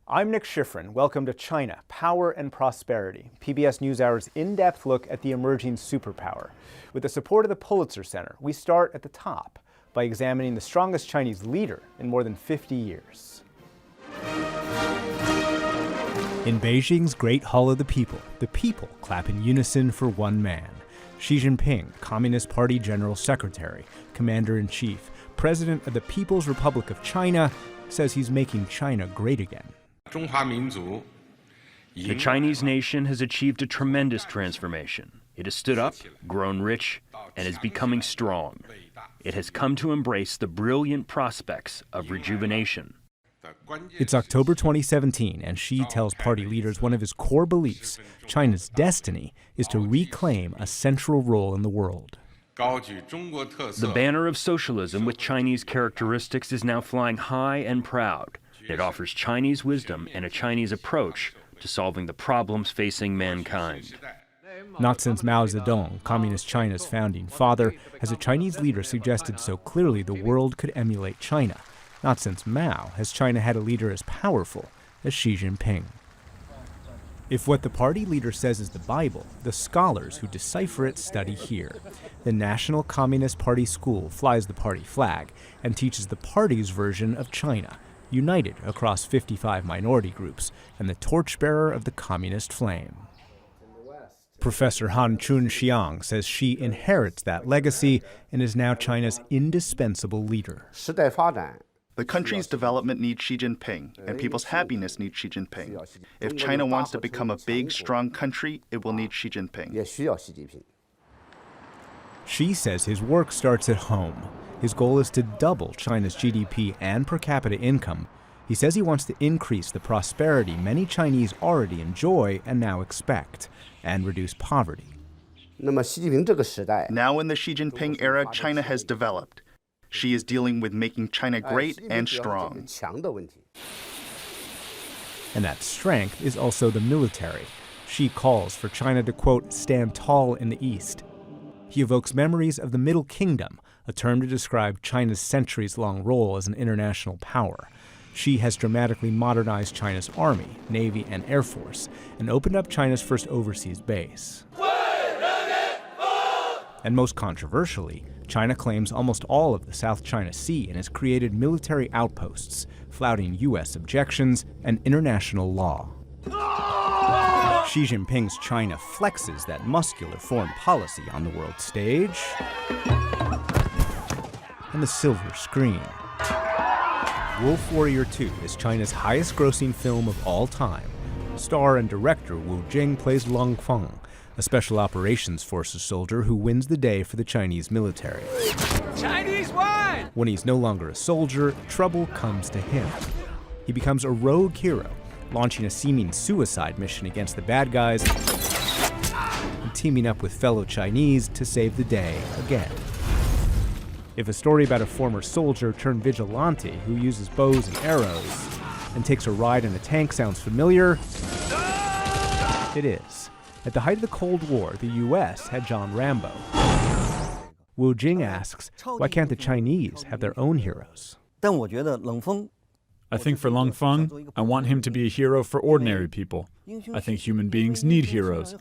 I'm Nick Schifrin. Welcome to China, Power and Prosperity, PBS NewsHour's in-depth look at the emerging superpower. With the support of the Pulitzer Center, we start at the top by examining the strongest Chinese leader in more than 50 years. In Beijing's Great Hall of the people clap in unison for one man. Xi Jinping, Communist Party General Secretary, Commander-in-Chief, President of the People's Republic of China, says he's making China great again. The Chinese nation has achieved a tremendous transformation. It has stood up, grown rich, and is becoming strong. It has come to embrace the brilliant prospects of rejuvenation. It's October 2017, and Xi tells party leaders one of his core beliefs, China's destiny, is to reclaim a central role in the world. The banner of socialism with Chinese characteristics is now flying high and proud. It offers Chinese wisdom and a Chinese approach to solving the problems facing mankind. Not since Mao Zedong, Communist China's founding father, has a Chinese leader suggested so clearly the world could emulate China. Not since Mao has China had a leader as powerful as Xi Jinping. If what the party leader says is the Bible, the scholars who decipher it study here. The National Communist Party School flies the party flag and teaches the party's version of China, united across 55 minority groups and the torchbearer of the communist flame. Professor Han Chun-xiang says Xi inherits that legacy and is now China's indispensable leader. The country's development needs Xi Jinping, and people's happiness needs Xi Jinping. If China wants to become a big, strong country, it will need Xi Jinping. Xi says his work starts at home. His goal is to double China's GDP and per capita income. He says he wants to increase the prosperity many Chinese already enjoy and now expect, and reduce poverty. Now in the Xi Jinping era, China has developed. Xi is dealing with making China great and strong. And that strength is also the military. Xi calls for China to, quote, stand tall in the East. He evokes memories of the Middle Kingdom, a term to describe China's centuries-long role as an international power. Xi has dramatically modernized China's army, navy, and air force, and opened up China's first overseas base. And most controversially, China claims almost all of the South China Sea and has created military outposts, flouting U.S. objections and international law. Xi Jinping's China flexes that muscular foreign policy on the world stage and the silver screen. Wolf Warrior 2 is China's highest-grossing film of all time. Star and director Wu Jing plays Long Feng, a Special Operations Forces soldier who wins the day for the Chinese military. Chinese won! When he's no longer a soldier, trouble comes to him. He becomes a rogue hero, launching a seeming suicide mission against the bad guys and teaming up with fellow Chinese to save the day again. If a story about a former soldier turned vigilante who uses bows and arrows and takes a ride in a tank sounds familiar, it is. At the height of the Cold War, the U.S. had John Rambo. Wu Jing asks, why can't the Chinese have their own heroes? I think for Long Feng, I want him to be a hero for ordinary people. I think human beings need heroes.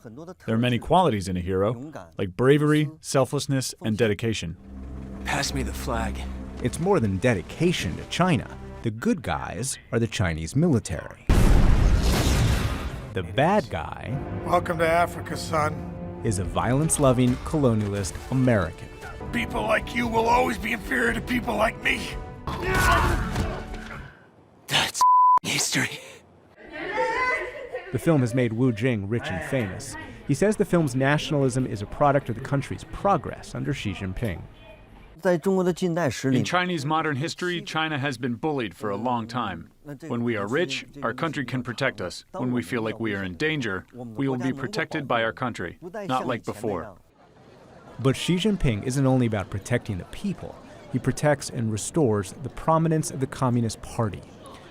There are many qualities in a hero, like bravery, selflessness, and dedication. Pass me the flag. It's more than dedication to China. The good guys are the Chinese military. The bad guy, welcome to Africa, son, is a violence-loving colonialist American. People like you will always be inferior to people like me. That's history. The film has made Wu Jing rich and famous. He says the film's nationalism is a product of the country's progress under Xi Jinping. In Chinese modern history, China has been bullied for a long time. When we are rich, our country can protect us. When we feel like we are in danger, we will be protected by our country, not like before. But Xi Jinping isn't only about protecting the people. He protects and restores the prominence of the Communist Party.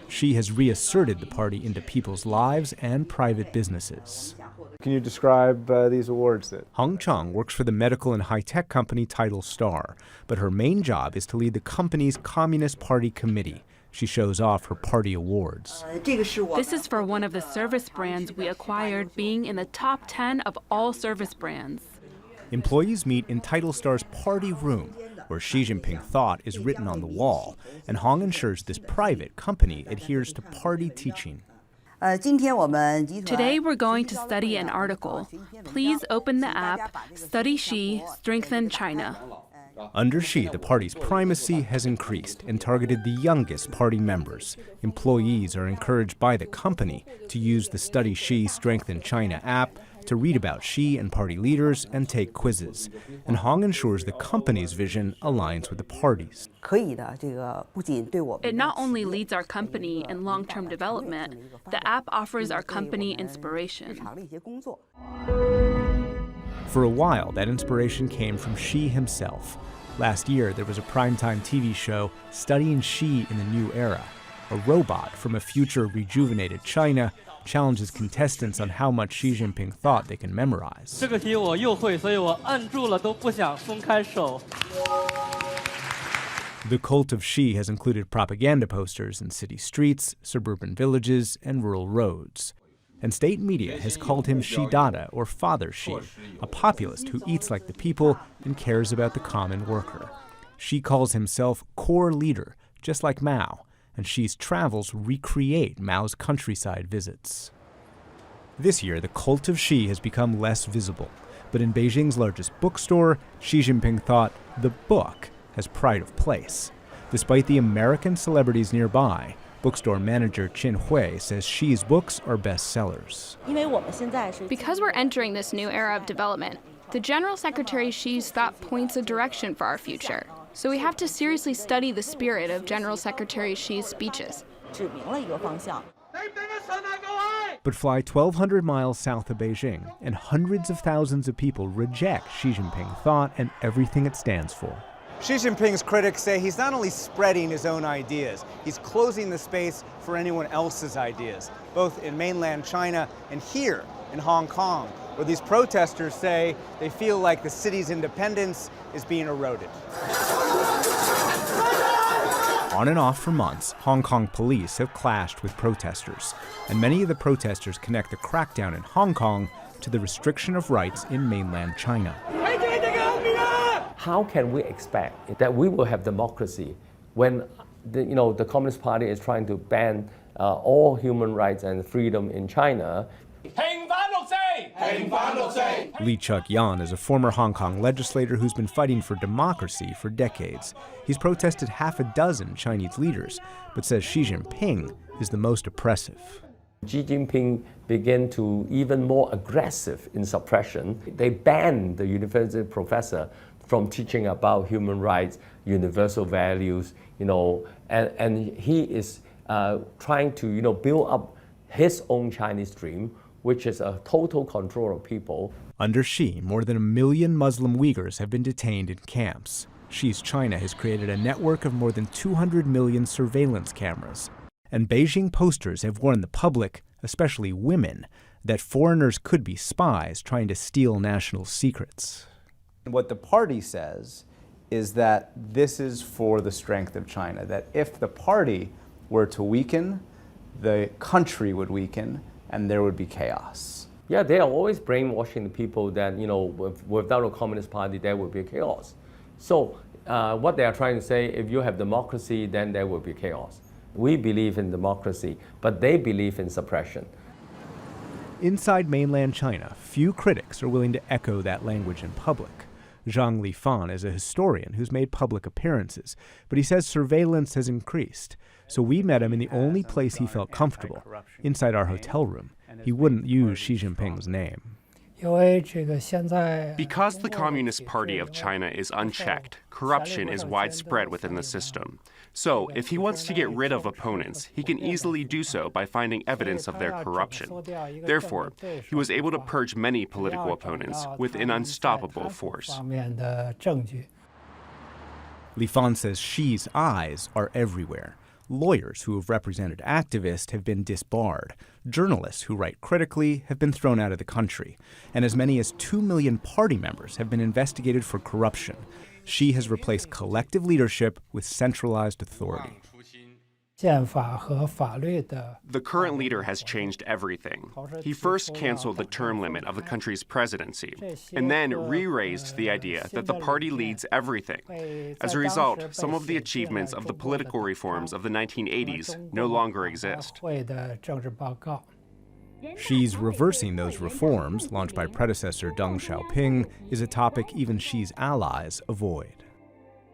Xi has reasserted the party into people's lives and private businesses. Can you describe these awards? Hong Chang works for the medical and high-tech company Title Star, but her main job is to lead the company's Communist Party committee. She shows off her party awards. This is for one of the service brands we acquired, being in the top 10 of all service brands. Employees meet in Titlestar's party room, where Xi Jinping thought is written on the wall, and Hong ensures this private company adheres to party teaching. Today we're going to study an article. Please open the app, Study Xi, Strengthen China. Under Xi, the party's primacy has increased and targeted the youngest party members. Employees are encouraged by the company to use the Study Xi, Strengthen China app to read about Xi and party leaders and take quizzes. And Hong ensures the company's vision aligns with the party's. It not only leads our company in long-term development, the app offers our company inspiration. For a while, that inspiration came from Xi himself. Last year, there was a primetime TV show studying Xi in the new era. A robot from a future rejuvenated China challenges contestants on how much Xi Jinping thought they can memorize. The cult of Xi has included propaganda posters in city streets, suburban villages, and rural roads. And state media has called him Xi Dada, or Father Xi, a populist who eats like the people and cares about the common worker. Xi calls himself core leader, just like Mao, and Xi's travels recreate Mao's countryside visits. This year, the cult of Xi has become less visible, but in Beijing's largest bookstore, Xi Jinping thought the book has pride of place. Despite the American celebrities nearby, bookstore manager Qin Hui says Xi's books are bestsellers. Because we're entering this new era of development, the General Secretary Xi's thought points a direction for our future. So we have to seriously study the spirit of General Secretary Xi's speeches. But fly 1,200 miles south of Beijing, and hundreds of thousands of people reject Xi Jinping thought and everything it stands for. Xi Jinping's critics say he's not only spreading his own ideas, he's closing the space for anyone else's ideas, both in mainland China and here in Hong Kong, where these protesters say they feel like the city's independence is being eroded. On and off for months, Hong Kong police have clashed with protesters, and many of the protesters connect the crackdown in Hong Kong to the restriction of rights in mainland China. How can we expect that we will have democracy when the Communist Party is trying to ban all human rights and freedom in China? Lee Chuk-yan is a former Hong Kong legislator who's been fighting for democracy for decades. He's protested half a dozen Chinese leaders, but says Xi Jinping is the most oppressive. Xi Jinping began to even more aggressive in suppression. They banned the university professor from teaching about human rights, universal values, and he is trying to, build up his own Chinese dream, which is a total control of people. Under Xi, more than 1 million Muslim Uyghurs have been detained in camps. Xi's China has created a network of more than 200 million surveillance cameras. And Beijing posters have warned the public, especially women, that foreigners could be spies trying to steal national secrets. What the party says is that this is for the strength of China, that if the party were to weaken, the country would weaken, and there would be chaos. Yeah, they are always brainwashing the people that, without a Communist Party, there would be chaos. So what they are trying to say, if you have democracy, then there will be chaos. We believe in democracy, but they believe in suppression. Inside mainland China, few critics are willing to echo that language in public. Zhang Lifan is a historian who's made public appearances, but he says surveillance has increased. So we met him in the only place he felt comfortable, inside our hotel room. He wouldn't use Xi Jinping's name. Because the Communist Party of China is unchecked, corruption is widespread within the system. So, if he wants to get rid of opponents, he can easily do so by finding evidence of their corruption. Therefore, he was able to purge many political opponents with an unstoppable force. Lifan says Xi's eyes are everywhere. Lawyers who have represented activists have been disbarred. Journalists who write critically have been thrown out of the country. And as many as 2 million party members have been investigated for corruption. Xi has replaced collective leadership with centralized authority. The current leader has changed everything. He first canceled the term limit of the country's presidency, and then re-raised the idea that the party leads everything. As a result, some of the achievements of the political reforms of the 1980s no longer exist. Xi's reversing those reforms, launched by predecessor Deng Xiaoping, is a topic even Xi's allies avoid.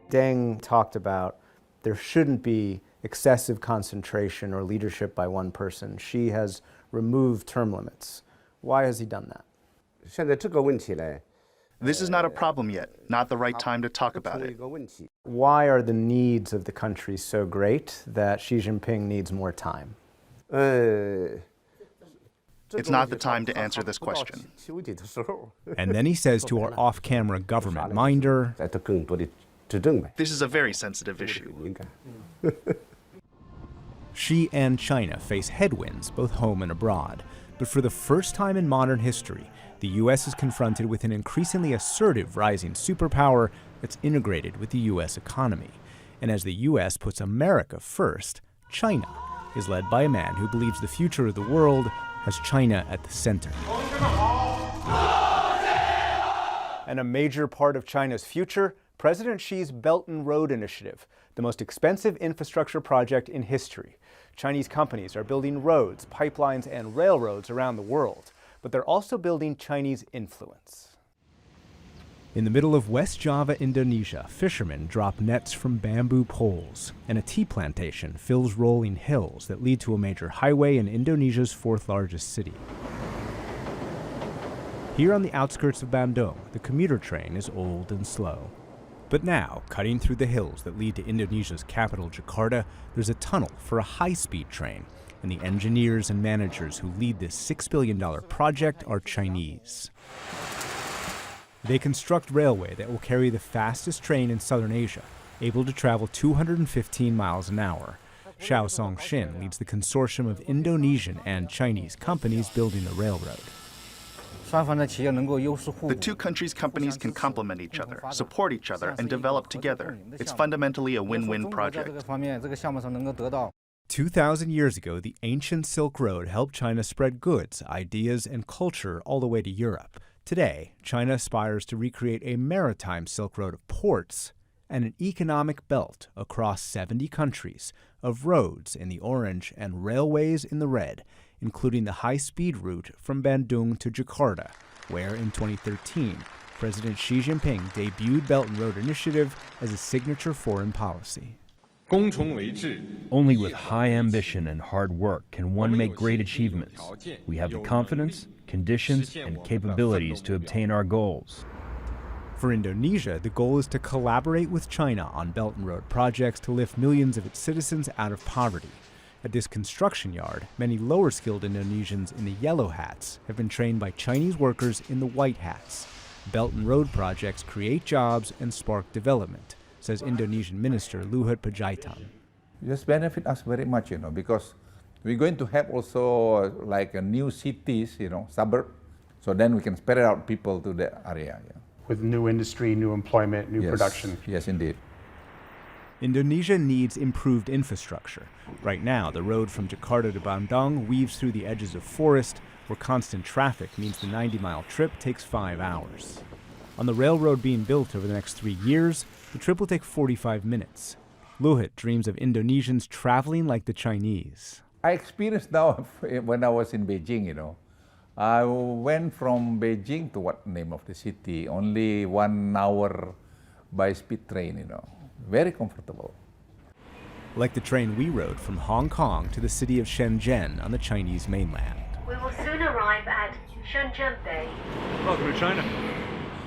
Deng talked about there shouldn't be excessive concentration or leadership by one person. Xi has removed term limits. Why has he done that? This is not a problem yet, not the right time to talk about it. Why are the needs of the country so great that Xi Jinping needs more time? It's not the time to answer this question. And then he says to our off-camera government minder, this is a very sensitive issue. Xi and China face headwinds, both home and abroad. But for the first time in modern history, the U.S. is confronted with an increasingly assertive rising superpower that's integrated with the U.S. economy. And as the U.S. puts America first, China is led by a man who believes the future of the world has China at the center. And a major part of China's future, President Xi's Belt and Road Initiative, the most expensive infrastructure project in history. Chinese companies are building roads, pipelines, and railroads around the world, but they're also building Chinese influence. In the middle of West Java, Indonesia, fishermen drop nets from bamboo poles, and a tea plantation fills rolling hills that lead to a major highway in Indonesia's fourth largest city. Here on the outskirts of Bandung, the commuter train is old and slow. But now, cutting through the hills that lead to Indonesia's capital, Jakarta, there's a tunnel for a high-speed train, and the engineers and managers who lead this $6 billion project are Chinese. They construct railway that will carry the fastest train in southern Asia, able to travel 215 miles an hour. Xiao Songxin leads the consortium of Indonesian and Chinese companies building the railroad. The two countries' companies can complement each other, support each other, and develop together. It's fundamentally a win-win project. 2,000 years ago, the ancient Silk Road helped China spread goods, ideas, and culture all the way to Europe. Today, China aspires to recreate a maritime Silk Road of ports and an economic belt across 70 countries of roads in the orange and railways in the red, including the high-speed route from Bandung to Jakarta, where in 2013, President Xi Jinping debuted Belt and Road Initiative as a signature foreign policy. Only with high ambition and hard work can one make great achievements. We have the confidence, conditions, and capabilities to obtain our goals. For Indonesia, the goal is to collaborate with China on Belt and Road projects to lift millions of its citizens out of poverty. At this construction yard, many lower-skilled Indonesians in the yellow hats have been trained by Chinese workers in the white hats. Belt and Road projects create jobs and spark development, says Indonesian Minister Luhut Panjaitan. This benefit us very much, because we're going to have also like a new cities, suburb, so then we can spread out people to the area. Yeah. With new industry, new employment, new production. Yes, indeed. Indonesia needs improved infrastructure. Right now, the road from Jakarta to Bandung weaves through the edges of forest, where constant traffic means the 90-mile trip takes 5 hours. On the railroad being built over the next 3 years, the trip will take 45 minutes. Luhut dreams of Indonesians traveling like the Chinese. I experienced now when I was in Beijing, I went from Beijing to what name of the city, only 1 hour by speed train, Very comfortable. Like the train we rode from Hong Kong to the city of Shenzhen on the Chinese mainland. We will soon arrive at Shenzhen Bay. Welcome to China.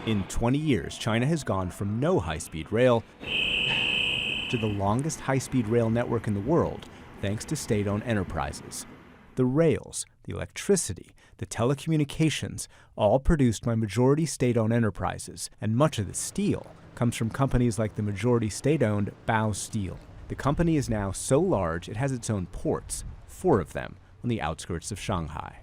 In 20 years, China has gone from no high-speed rail to the longest high-speed rail network in the world, thanks to state-owned enterprises. The rails, the electricity, the telecommunications, all produced by majority state-owned enterprises, and much of the steel comes from companies like the majority state-owned Bao Steel. The company is now so large it has its own ports, 4 of them on the outskirts of Shanghai.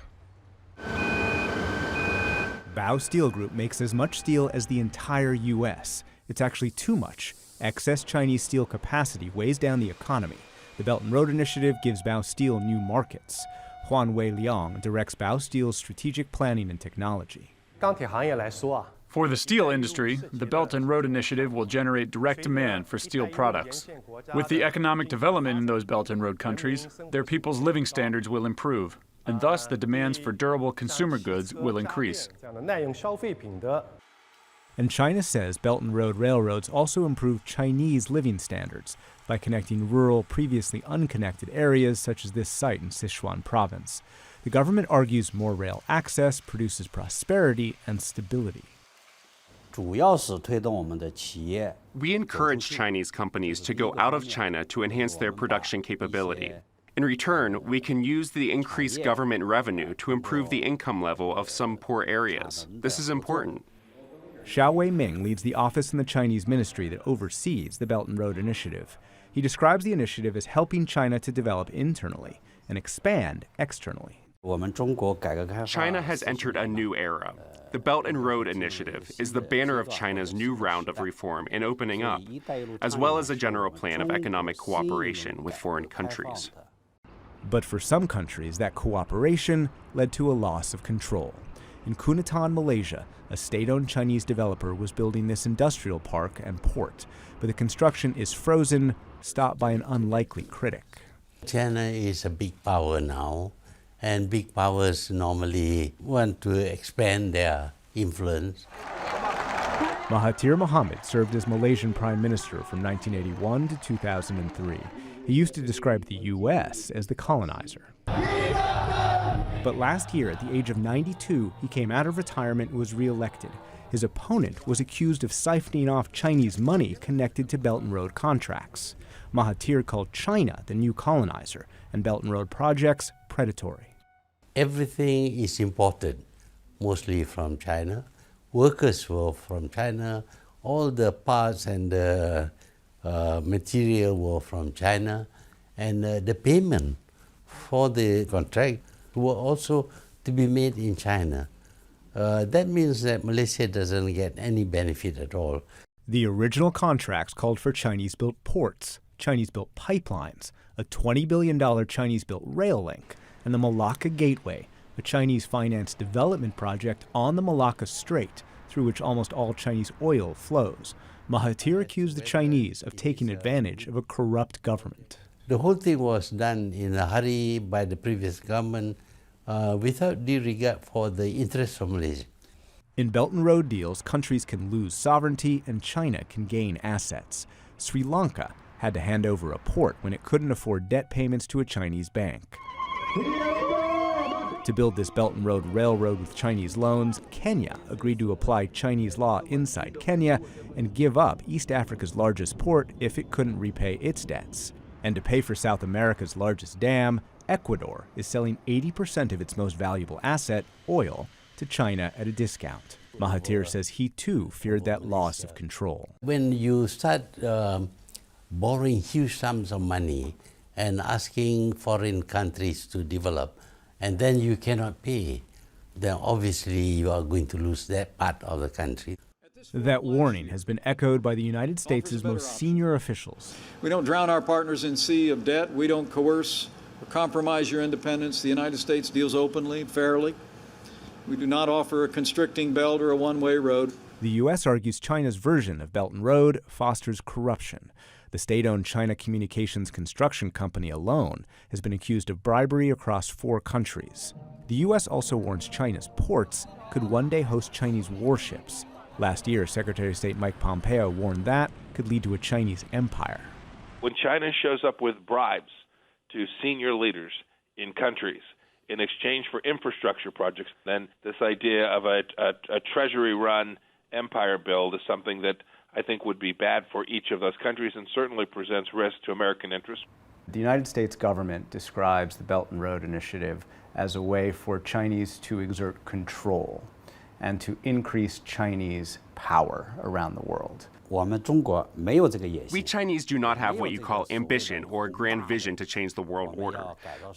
Bao Steel Group makes as much steel as the entire U.S. It's actually too much. Excess Chinese steel capacity weighs down the economy, The Belt and Road Initiative gives Bao Steel new markets. Huan Wei Liang directs Bao Steel's strategic planning and technology. For the steel industry, the Belt and Road Initiative will generate direct demand for steel products. With the economic development in those Belt and Road countries, their people's living standards will improve, and thus the demands for durable consumer goods will increase. And China says Belt and Road railroads also improve Chinese living standards by connecting rural, previously unconnected areas such as this site in Sichuan province. The government argues more rail access produces prosperity and stability. We encourage Chinese companies to go out of China to enhance their production capability. In return, we can use the increased government revenue to improve the income level of some poor areas. This is important. Xiao Weiming leads the office in the Chinese ministry that oversees the Belt and Road Initiative. He describes the initiative as helping China to develop internally and expand externally. China has entered a new era. The Belt and Road Initiative is the banner of China's new round of reform and opening up, as well as a general plan of economic cooperation with foreign countries. But for some countries, that cooperation led to a loss of control. In Kunantan, Malaysia, a state-owned Chinese developer was building this industrial park and port, but the construction is frozen, stopped by an unlikely critic. China is a big power now, and big powers normally want to expand their influence. Mahathir Mohamad served as Malaysian Prime Minister from 1981 to 2003. He used to describe the U.S. as the colonizer. But last year, at the age of 92, he came out of retirement and was re-elected. His opponent was accused of siphoning off Chinese money connected to Belt and Road contracts. Mahathir called China the new colonizer and Belt and Road projects predatory. Everything is imported, mostly from China. Workers were from China. All the parts and the material were from China. And the payment for the contract were also to be made in China. That means that Malaysia doesn't get any benefit at all. The original contracts called for Chinese-built ports, Chinese-built pipelines, a $20 billion Chinese-built rail link, and the Malacca Gateway, a Chinese-financed development project on the Malacca Strait, through which almost all Chinese oil flows. Mahathir accused the Chinese of taking advantage of a corrupt government. The whole thing was done in a hurry by the previous government without due regard for the interests of Malaysia. In Belt and Road deals, countries can lose sovereignty and China can gain assets. Sri Lanka had to hand over a port when it couldn't afford debt payments to a Chinese bank. To build this Belt and Road railroad with Chinese loans, Kenya agreed to apply Chinese law inside Kenya and give up East Africa's largest port if it couldn't repay its debts. And to pay for South America's largest dam, Ecuador is selling 80% of its most valuable asset, oil, to China at a discount. Mahathir says he too feared that loss of control. When you start borrowing huge sums of money and asking foreign countries to develop, and then you cannot pay, then obviously you are going to lose that part of the country. That warning has been echoed by the United States' most senior officials. We don't drown our partners in sea of debt. We don't coerce or compromise your independence. The United States deals openly, fairly. We do not offer a constricting belt or a one-way road. The U.S. argues China's version of Belt and Road fosters corruption. The state-owned China Communications Construction Company alone has been accused of bribery across 4 countries. The U.S. also warns China's ports could one day host Chinese warships. Last year, Secretary of State Mike Pompeo warned that could lead to a Chinese empire. When China shows up with bribes to senior leaders in countries in exchange for infrastructure projects, then this idea of a treasury-run empire build is something that I think would be bad for each of those countries and certainly presents risk to American interests. The United States government describes the Belt and Road Initiative as a way for Chinese to exert control and to increase Chinese power around the world. We Chinese do not have what you call ambition or a grand vision to change the world order.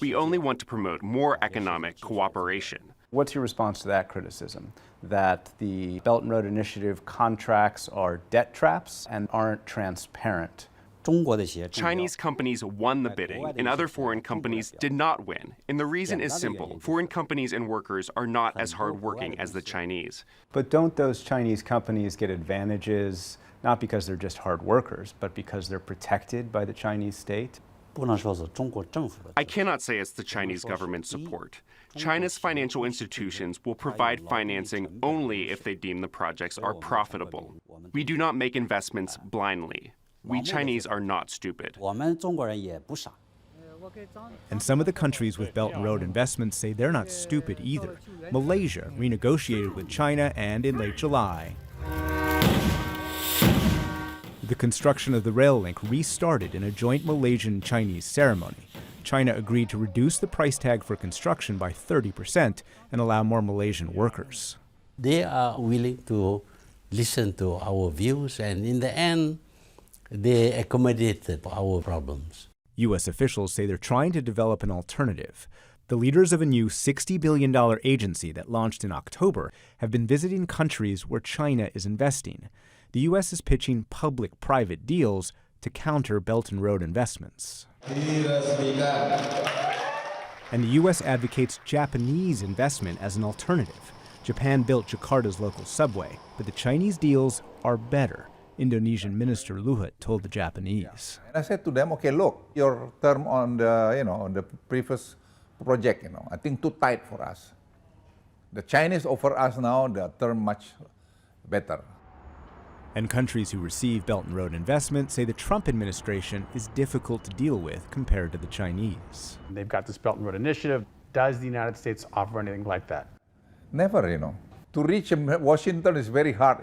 We only want to promote more economic cooperation. What's your response to that criticism? That the Belt and Road Initiative contracts are debt traps and aren't transparent Chinese companies won the bidding, and other foreign companies did not win. And the reason is simple. Foreign companies and workers are not as hardworking as the Chinese. But don't those Chinese companies get advantages, not because they're just hard workers, but because they're protected by the Chinese state? I cannot say it's the Chinese government's support. China's financial institutions will provide financing only if they deem the projects are profitable. We do not make investments blindly. We Chinese are not stupid. And some of the countries with Belt and Road investments say they're not stupid either. Malaysia renegotiated with China, and in late July, the construction of the rail link restarted in a joint Malaysian-Chinese ceremony. China agreed to reduce the price tag for construction by 30% and allow more Malaysian workers. They are willing to listen to our views, and in the end, they accommodated our problems. U.S. officials say they're trying to develop an alternative. The leaders of a new $60 billion agency that launched in October have been visiting countries where China is investing. The U.S. is pitching public-private deals to counter Belt and Road investments. And the U.S. advocates Japanese investment as an alternative. Japan built Jakarta's local subway, but the Chinese deals are better, Indonesian Minister Luhut told the Japanese. And I said to them, okay, look, your term on the, on the previous project, I think too tight for us. The Chinese offer us now the term much better. And countries who receive Belt and Road investment say the Trump administration is difficult to deal with compared to the Chinese. They've got this Belt and Road initiative. Does the United States offer anything like that? Never, To reach Washington is very hard,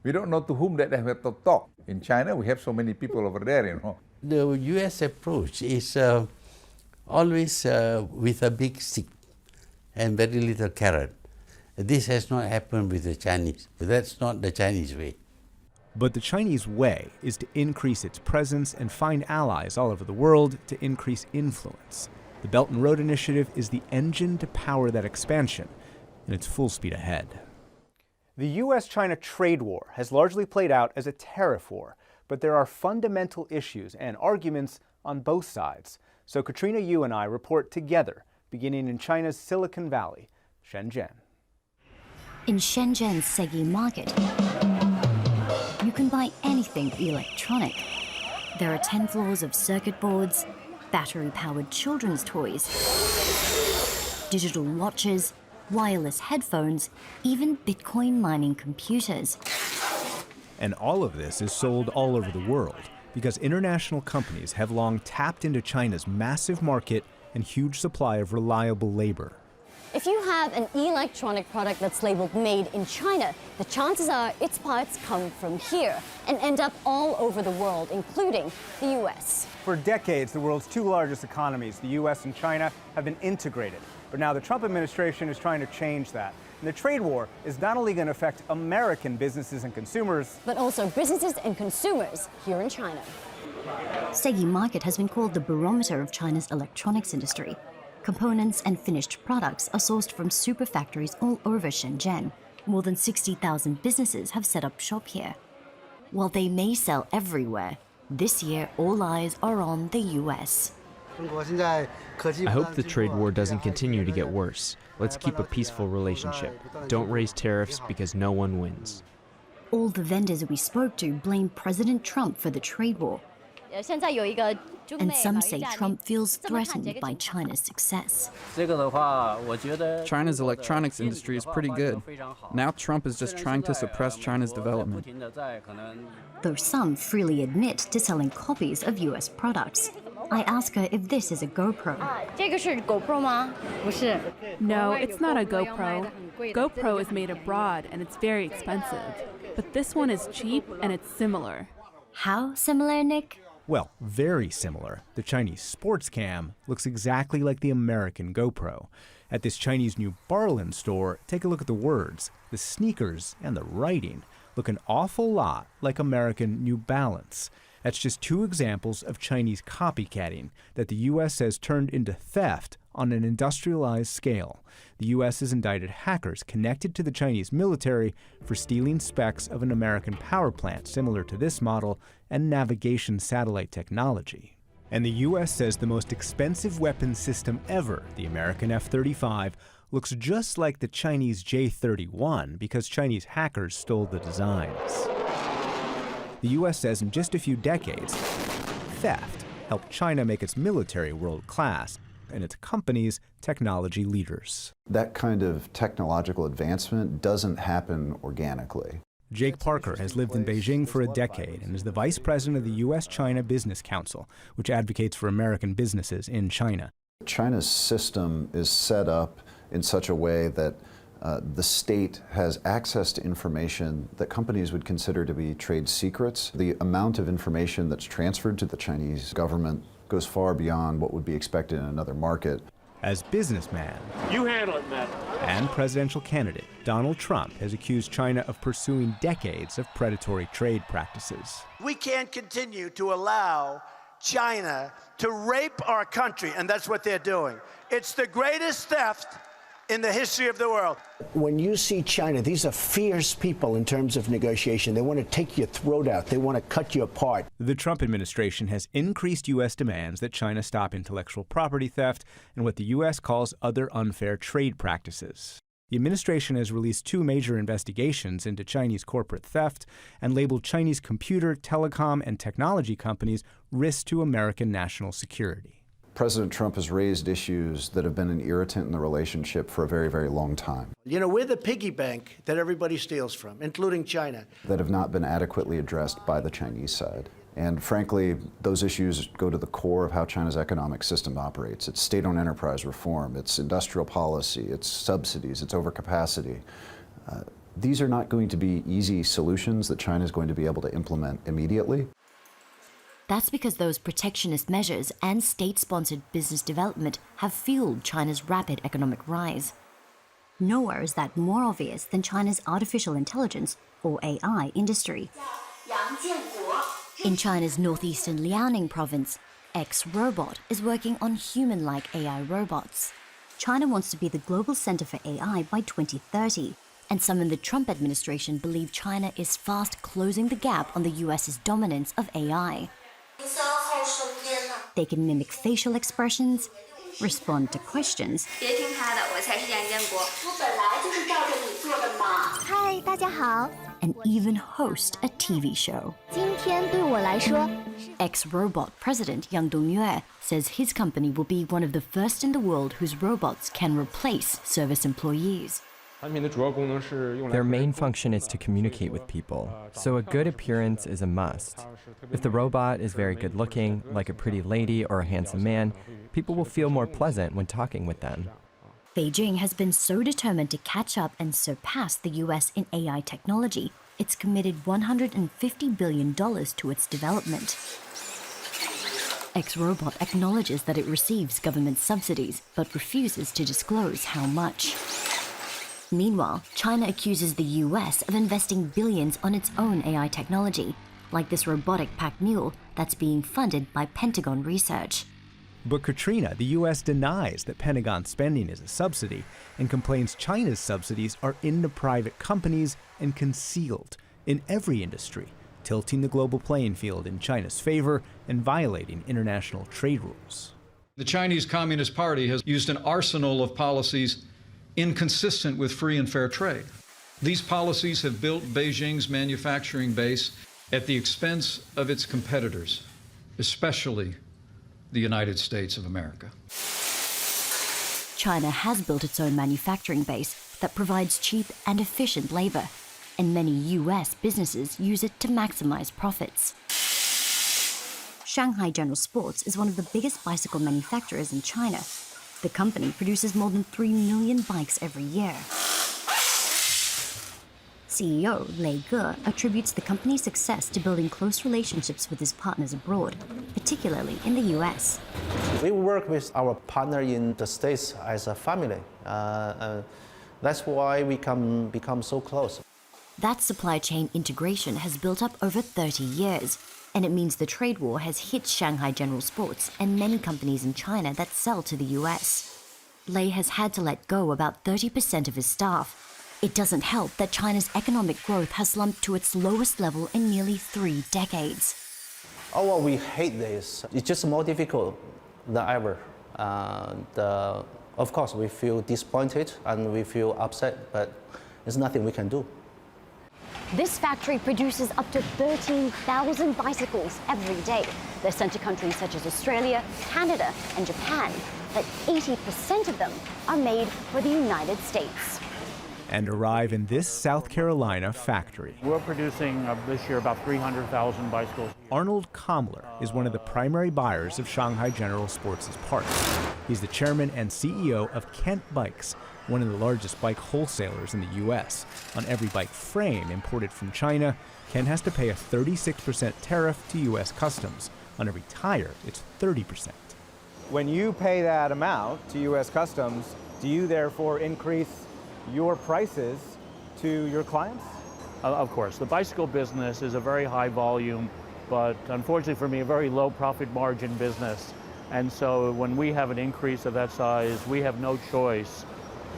We don't know to whom that they have to talk. In China, we have so many people over there, The U.S. approach is always with a big stick and very little carrot. This has not happened with the Chinese. That's not the Chinese way. But the Chinese way is to increase its presence and find allies all over the world to increase influence. The Belt and Road Initiative is the engine to power that expansion, and it's full speed ahead. The U.S.-China trade war has largely played out as a tariff war, but there are fundamental issues and arguments on both sides. So Katrina Yu and I report together, beginning in China's Silicon Valley, Shenzhen. In Shenzhen's Segi Market, you can buy anything electronic. There are 10 floors of circuit boards, battery-powered children's toys, digital watches, wireless headphones, even Bitcoin mining computers. And all of this is sold all over the world because international companies have long tapped into China's massive market and huge supply of reliable labor. If you have an electronic product that's labeled made in China, the chances are its parts come from here and end up all over the world, including the U.S. For decades, the world's two largest economies, the U.S. and China, have been integrated. But now the Trump administration is trying to change that. And the trade war is not only going to affect American businesses and consumers, but also businesses and consumers here in China. Segi Market has been called the barometer of China's electronics industry. Components and finished products are sourced from super factories all over Shenzhen. More than 60,000 businesses have set up shop here. While they may sell everywhere, this year all eyes are on the U.S. I hope the trade war doesn't continue to get worse. Let's keep a peaceful relationship. Don't raise tariffs because no one wins. All the vendors we spoke to blame President Trump for the trade war. And some say Trump feels threatened by China's success. China's electronics industry is pretty good. Now Trump is just trying to suppress China's development. Though some freely admit to selling copies of US products. I ask her if this is a GoPro. No, it's not a GoPro. GoPro is made abroad and it's very expensive. But this one is cheap and it's similar. How similar, Nick? Well, very similar. The Chinese sports cam looks exactly like the American GoPro. At this Chinese New Barlin store, take a look at the words. The sneakers and the writing look an awful lot like American New Balance. That's just two examples of Chinese copycatting that the U.S. has turned into theft on an industrialized scale. The U.S. has indicted hackers connected to the Chinese military for stealing specs of an American power plant similar to this model and navigation satellite technology. And the U.S. says the most expensive weapons system ever, the American F-35, looks just like the Chinese J-31 because Chinese hackers stole the designs. The U.S. says in just a few decades, theft helped China make its military world-class and its companies technology leaders. That kind of technological advancement doesn't happen organically. Jake Parker has lived in Beijing for a decade and is the vice president of the U.S.-China Business Council, which advocates for American businesses in China. China's system is set up in such a way that the state has access to information that companies would consider to be trade secrets. The amount of information that's transferred to the Chinese government goes far beyond what would be expected in another market. As businessman, you handle it, man, and presidential candidate, Donald Trump has accused China of pursuing decades of predatory trade practices. We can't continue to allow China to rape our country, and that's what they're doing. It's the greatest theft in the history of the world. When you see China, these are fierce people in terms of negotiation. They want to take your throat out. They want to cut you apart. The Trump administration has increased U.S. demands that China stop intellectual property theft and what the U.S. calls other unfair trade practices. The administration has released 2 major investigations into Chinese corporate theft and labeled Chinese computer, telecom, and technology companies risks to American national security. President Trump has raised issues that have been an irritant in the relationship for a very, very long time. You know, we're the piggy bank that everybody steals from, including China. That have not been adequately addressed by the Chinese side. And frankly, those issues go to the core of how China's economic system operates. It's state-owned enterprise reform, it's industrial policy, it's subsidies, it's overcapacity. These are not going to be easy solutions that China is going to be able to implement immediately. That's because those protectionist measures and state-sponsored business development have fueled China's rapid economic rise. Nowhere is that more obvious than China's artificial intelligence, or AI, industry. In China's northeastern Liaoning province, X-Robot is working on human-like AI robots. China wants to be the global center for AI by 2030, and some in the Trump administration believe China is fast closing the gap on the US's dominance of AI. They can mimic facial expressions, respond to questions, and even host a TV show. X-Robot President Yang Dongyue says his company will be one of the first in the world whose robots can replace service employees. Their main function is to communicate with people, so a good appearance is a must. If the robot is very good looking, like a pretty lady or a handsome man, people will feel more pleasant when talking with them. Beijing has been so determined to catch up and surpass the US in AI technology, it's committed $150 billion to its development. X-Robot acknowledges that it receives government subsidies, but refuses to disclose how much. Meanwhile, China accuses the US of investing billions on its own AI technology, like this robotic pack mule that's being funded by Pentagon Research. But Katrina, the U.S. denies that Pentagon spending is a subsidy and complains China's subsidies are into private companies and concealed in every industry, tilting the global playing field in China's favor and violating international trade rules. The Chinese Communist Party has used an arsenal of policies inconsistent with free and fair trade. These policies have built Beijing's manufacturing base at the expense of its competitors, especially the United States of America. China has built its own manufacturing base that provides cheap and efficient labor, and many US businesses use it to maximize profits. Shanghai General Sports is one of the biggest bicycle manufacturers in China. The company produces more than 3 million bikes every year. CEO Lei Ge attributes the company's success to building close relationships with his partners abroad, particularly in the US. We work with our partner in the States as a family. That's why we can become so close. That supply chain integration has built up over 30 years, and it means the trade war has hit Shanghai General Sports and many companies in China that sell to the US. Lei has had to let go about 30% of his staff. It doesn't help that China's economic growth has slumped to its lowest level in nearly 3 decades. Oh, well, we hate this. It's just more difficult than ever. Of course, we feel disappointed and we feel upset, but there's nothing we can do. This factory produces up to 13,000 bicycles every day. They're sent to countries such as Australia, Canada, and Japan. But 80% of them are made for the United States. And arrive in this South Carolina factory. We're producing this year about 300,000 bicycles. Arnold Kamler is one of the primary buyers of Shanghai General Sports' parts. He's the chairman and CEO of Kent Bikes, one of the largest bike wholesalers in the U.S. On every bike frame imported from China, Kent has to pay a 36% tariff to U.S. customs. On every tire, it's 30%. When you pay that amount to U.S. Customs, do you therefore increase your prices to your clients? Of course. The bicycle business is a very high volume, but unfortunately for me, a very low profit margin business. And so when we have an increase of that size, we have no choice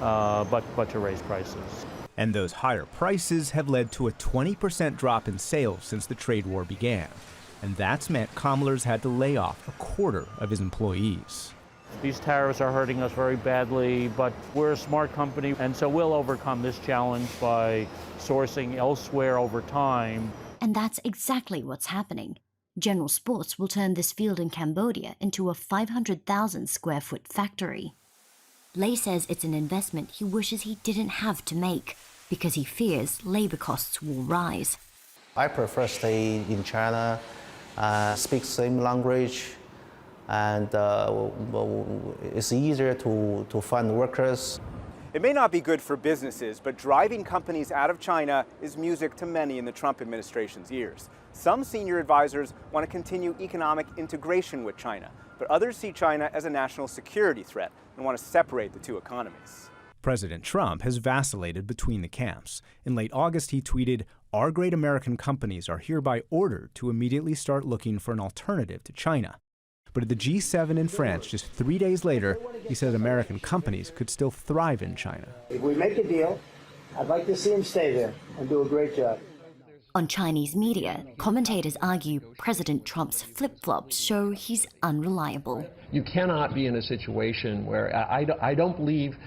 but to raise prices. And those higher prices have led to a 20% drop in sales since the trade war began. And that's meant Kamler's had to lay off a quarter of his employees. These tariffs are hurting us very badly, but we're a smart company, and so we'll overcome this challenge by sourcing elsewhere over time. And that's exactly what's happening. General Sports will turn this field in Cambodia into a 500,000 square foot factory. Lei says it's an investment he wishes he didn't have to make because he fears labor costs will rise. I prefer stay in China, speak same language, and it's easier to find workers. It may not be good for businesses, but driving companies out of China is music to many in the Trump administration's ears. Some senior advisors want to continue economic integration with China, but others see China as a national security threat and want to separate the two economies. President Trump has vacillated between the camps. In late August, he tweeted, "Our great American companies are hereby ordered to immediately start looking for an alternative to China." But at the G7 in France just 3 days later, he said American companies could still thrive in China. If we make a deal, I'd like to see him stay there and do a great job. On Chinese media, commentators argue President Trump's flip-flops show he's unreliable. You cannot be in a situation where I don't believe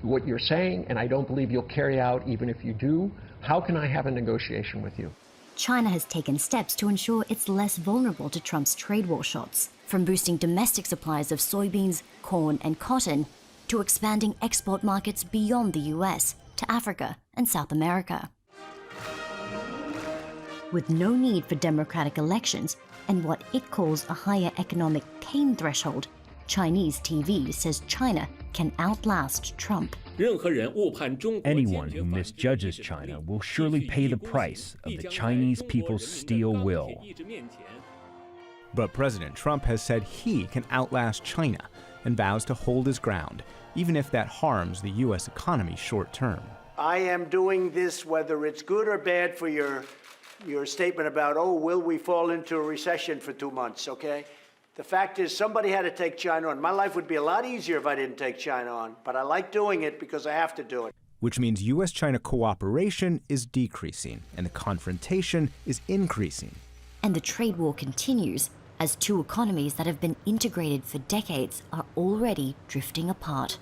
what you're saying, and I don't believe you'll carry out even if you do. How can I have a negotiation with you? China has taken steps to ensure it's less vulnerable to Trump's trade war shots, from boosting domestic supplies of soybeans, corn, and cotton, to expanding export markets beyond the US to Africa and South America. With no need for democratic elections and what it calls a higher economic pain threshold, Chinese TV says China can outlast Trump. Anyone who misjudges China will surely pay the price of the Chinese people's steel will. But President Trump has said he can outlast China and vows to hold his ground, even if that harms the U.S. economy short term. I am doing this whether it's good or bad for your statement about, oh, will we fall into a recession for 2 months, okay? The fact is, somebody had to take China on. My life would be a lot easier if I didn't take China on, but I like doing it because I have to do it. Which means U.S.-China cooperation is decreasing and the confrontation is increasing. And the trade war continues as two economies that have been integrated for decades are already drifting apart.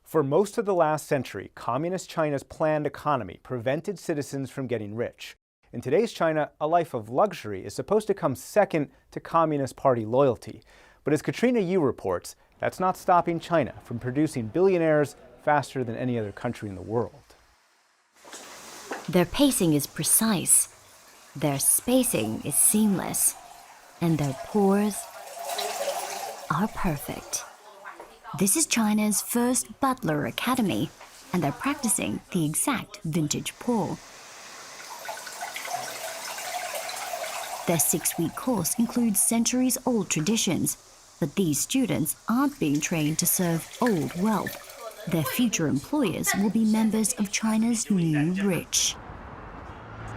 For most of the last century, Communist China's planned economy prevented citizens from getting rich. In today's China, a life of luxury is supposed to come second to Communist Party loyalty. But as Katrina Yu reports, that's not stopping China from producing billionaires faster than any other country in the world. Their pacing is precise, their spacing is seamless, and their pores are perfect. This is China's first Butler Academy, and they're practicing the exact vintage pour. Their 6-week course includes centuries-old traditions, but these students aren't being trained to serve old wealth. Their future employers will be members of China's new rich.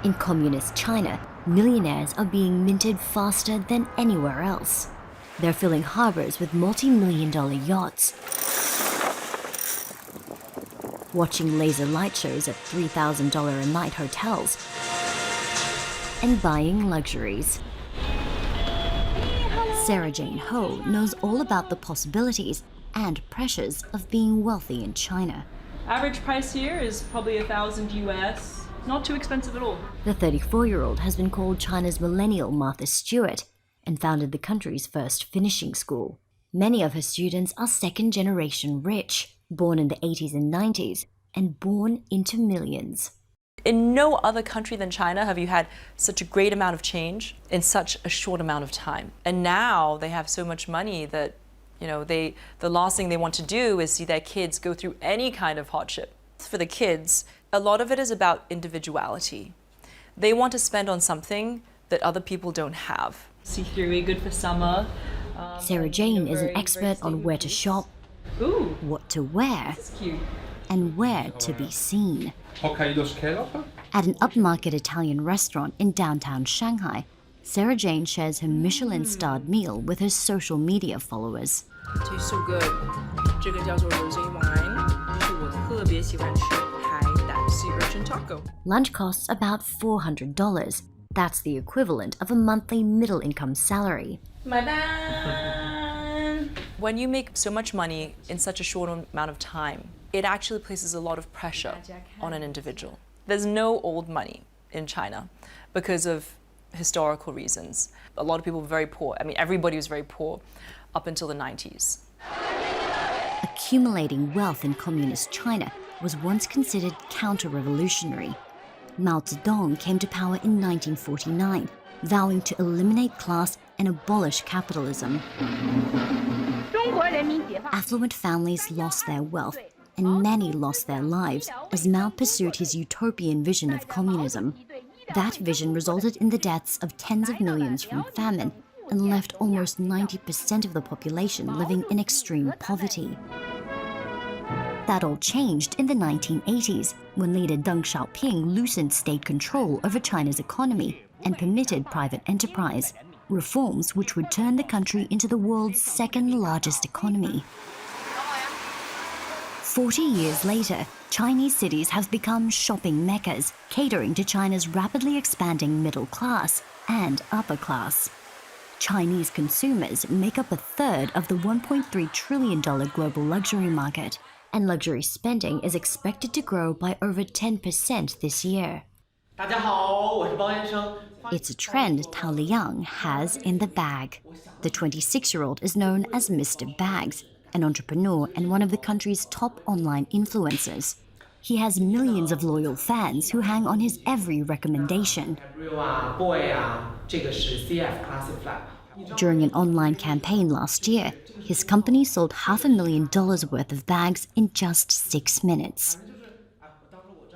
In communist China, millionaires are being minted faster than anywhere else. They're filling harbors with multi-million-dollar yachts, watching laser light shows at $3,000 a night hotels, and buying luxuries. Sarah Jane Ho knows all about the possibilities and pressures of being wealthy in China. Average price here is probably $1,000 US. Not too expensive at all. The 34-year-old has been called China's millennial Martha Stewart and founded the country's first finishing school. Many of her students are second-generation rich, born in the 80s and 90s, and born into millions. In no other country than China have you had such a great amount of change in such a short amount of time. And now they have so much money that, the last thing they want to do is see their kids go through any kind of hardship. For the kids, a lot of it is about individuality. They want to spend on something that other people don't have. See-through, good for summer. Sarah Jane is an expert on where to shop, what to wear, and where to be seen. At an upmarket Italian restaurant in downtown Shanghai, Sarah Jane shares her Michelin-starred meal with her social media followers. Tastes so good. 这个叫做 rosé wine. 是我特别喜欢吃海胆 sea urchin taco. Lunch costs about $400. That's the equivalent of a monthly middle-income salary. 买单. When you make so much money in such a short amount of time, it actually places a lot of pressure on an individual. There's no old money in China because of historical reasons. A lot of people were very poor. Everybody was very poor up until the 90s. Accumulating wealth in communist China was once considered counter-revolutionary. Mao Zedong came to power in 1949, vowing to eliminate class and abolish capitalism. Affluent families lost their wealth, and many lost their lives as Mao pursued his utopian vision of communism. That vision resulted in the deaths of tens of millions from famine and left almost 90% of the population living in extreme poverty. That all changed in the 1980s, when leader Deng Xiaoping loosened state control over China's economy and permitted private enterprise, reforms which would turn the country into the world's second-largest economy. 40 years later, Chinese cities have become shopping meccas, catering to China's rapidly expanding middle class and upper class. Chinese consumers make up a third of the $1.3 trillion global luxury market, and luxury spending is expected to grow by over 10% this year. It's a trend Tao Liang has in the bag. The 26-year-old is known as Mr. Bags, an entrepreneur and one of the country's top online influencers. He has millions of loyal fans who hang on his every recommendation. During an online campaign last year, his company sold $500,000 worth of bags in just 6 minutes.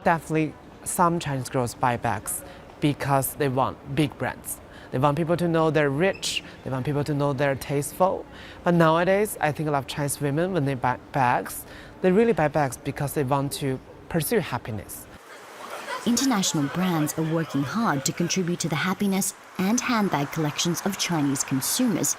Definitely, some Chinese girls buy bags because they want big brands. They want people to know they're rich, they want people to know they're tasteful. But nowadays, I think a lot of Chinese women, when they buy bags, they really buy bags because they want to pursue happiness. International brands are working hard to contribute to the happiness and handbag collections of Chinese consumers,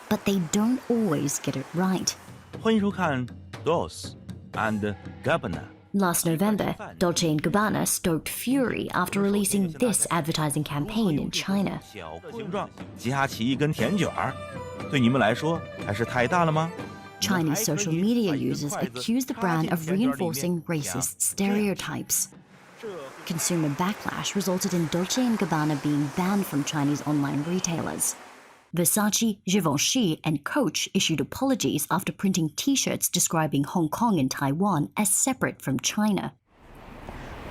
but they don't always get it right. 欢迎收看 Dolce and Gabbana. Last November, Dolce & Gabbana stoked fury after releasing this advertising campaign in China. 形状夹起一根甜卷儿，对你们来说还是太大了吗？ Chinese social media users accuse the brand of reinforcing racist stereotypes. Consumer backlash resulted in Dolce & Gabbana being banned from Chinese online retailers. Versace, Givenchy, and Coach issued apologies after printing T-shirts describing Hong Kong and Taiwan as separate from China.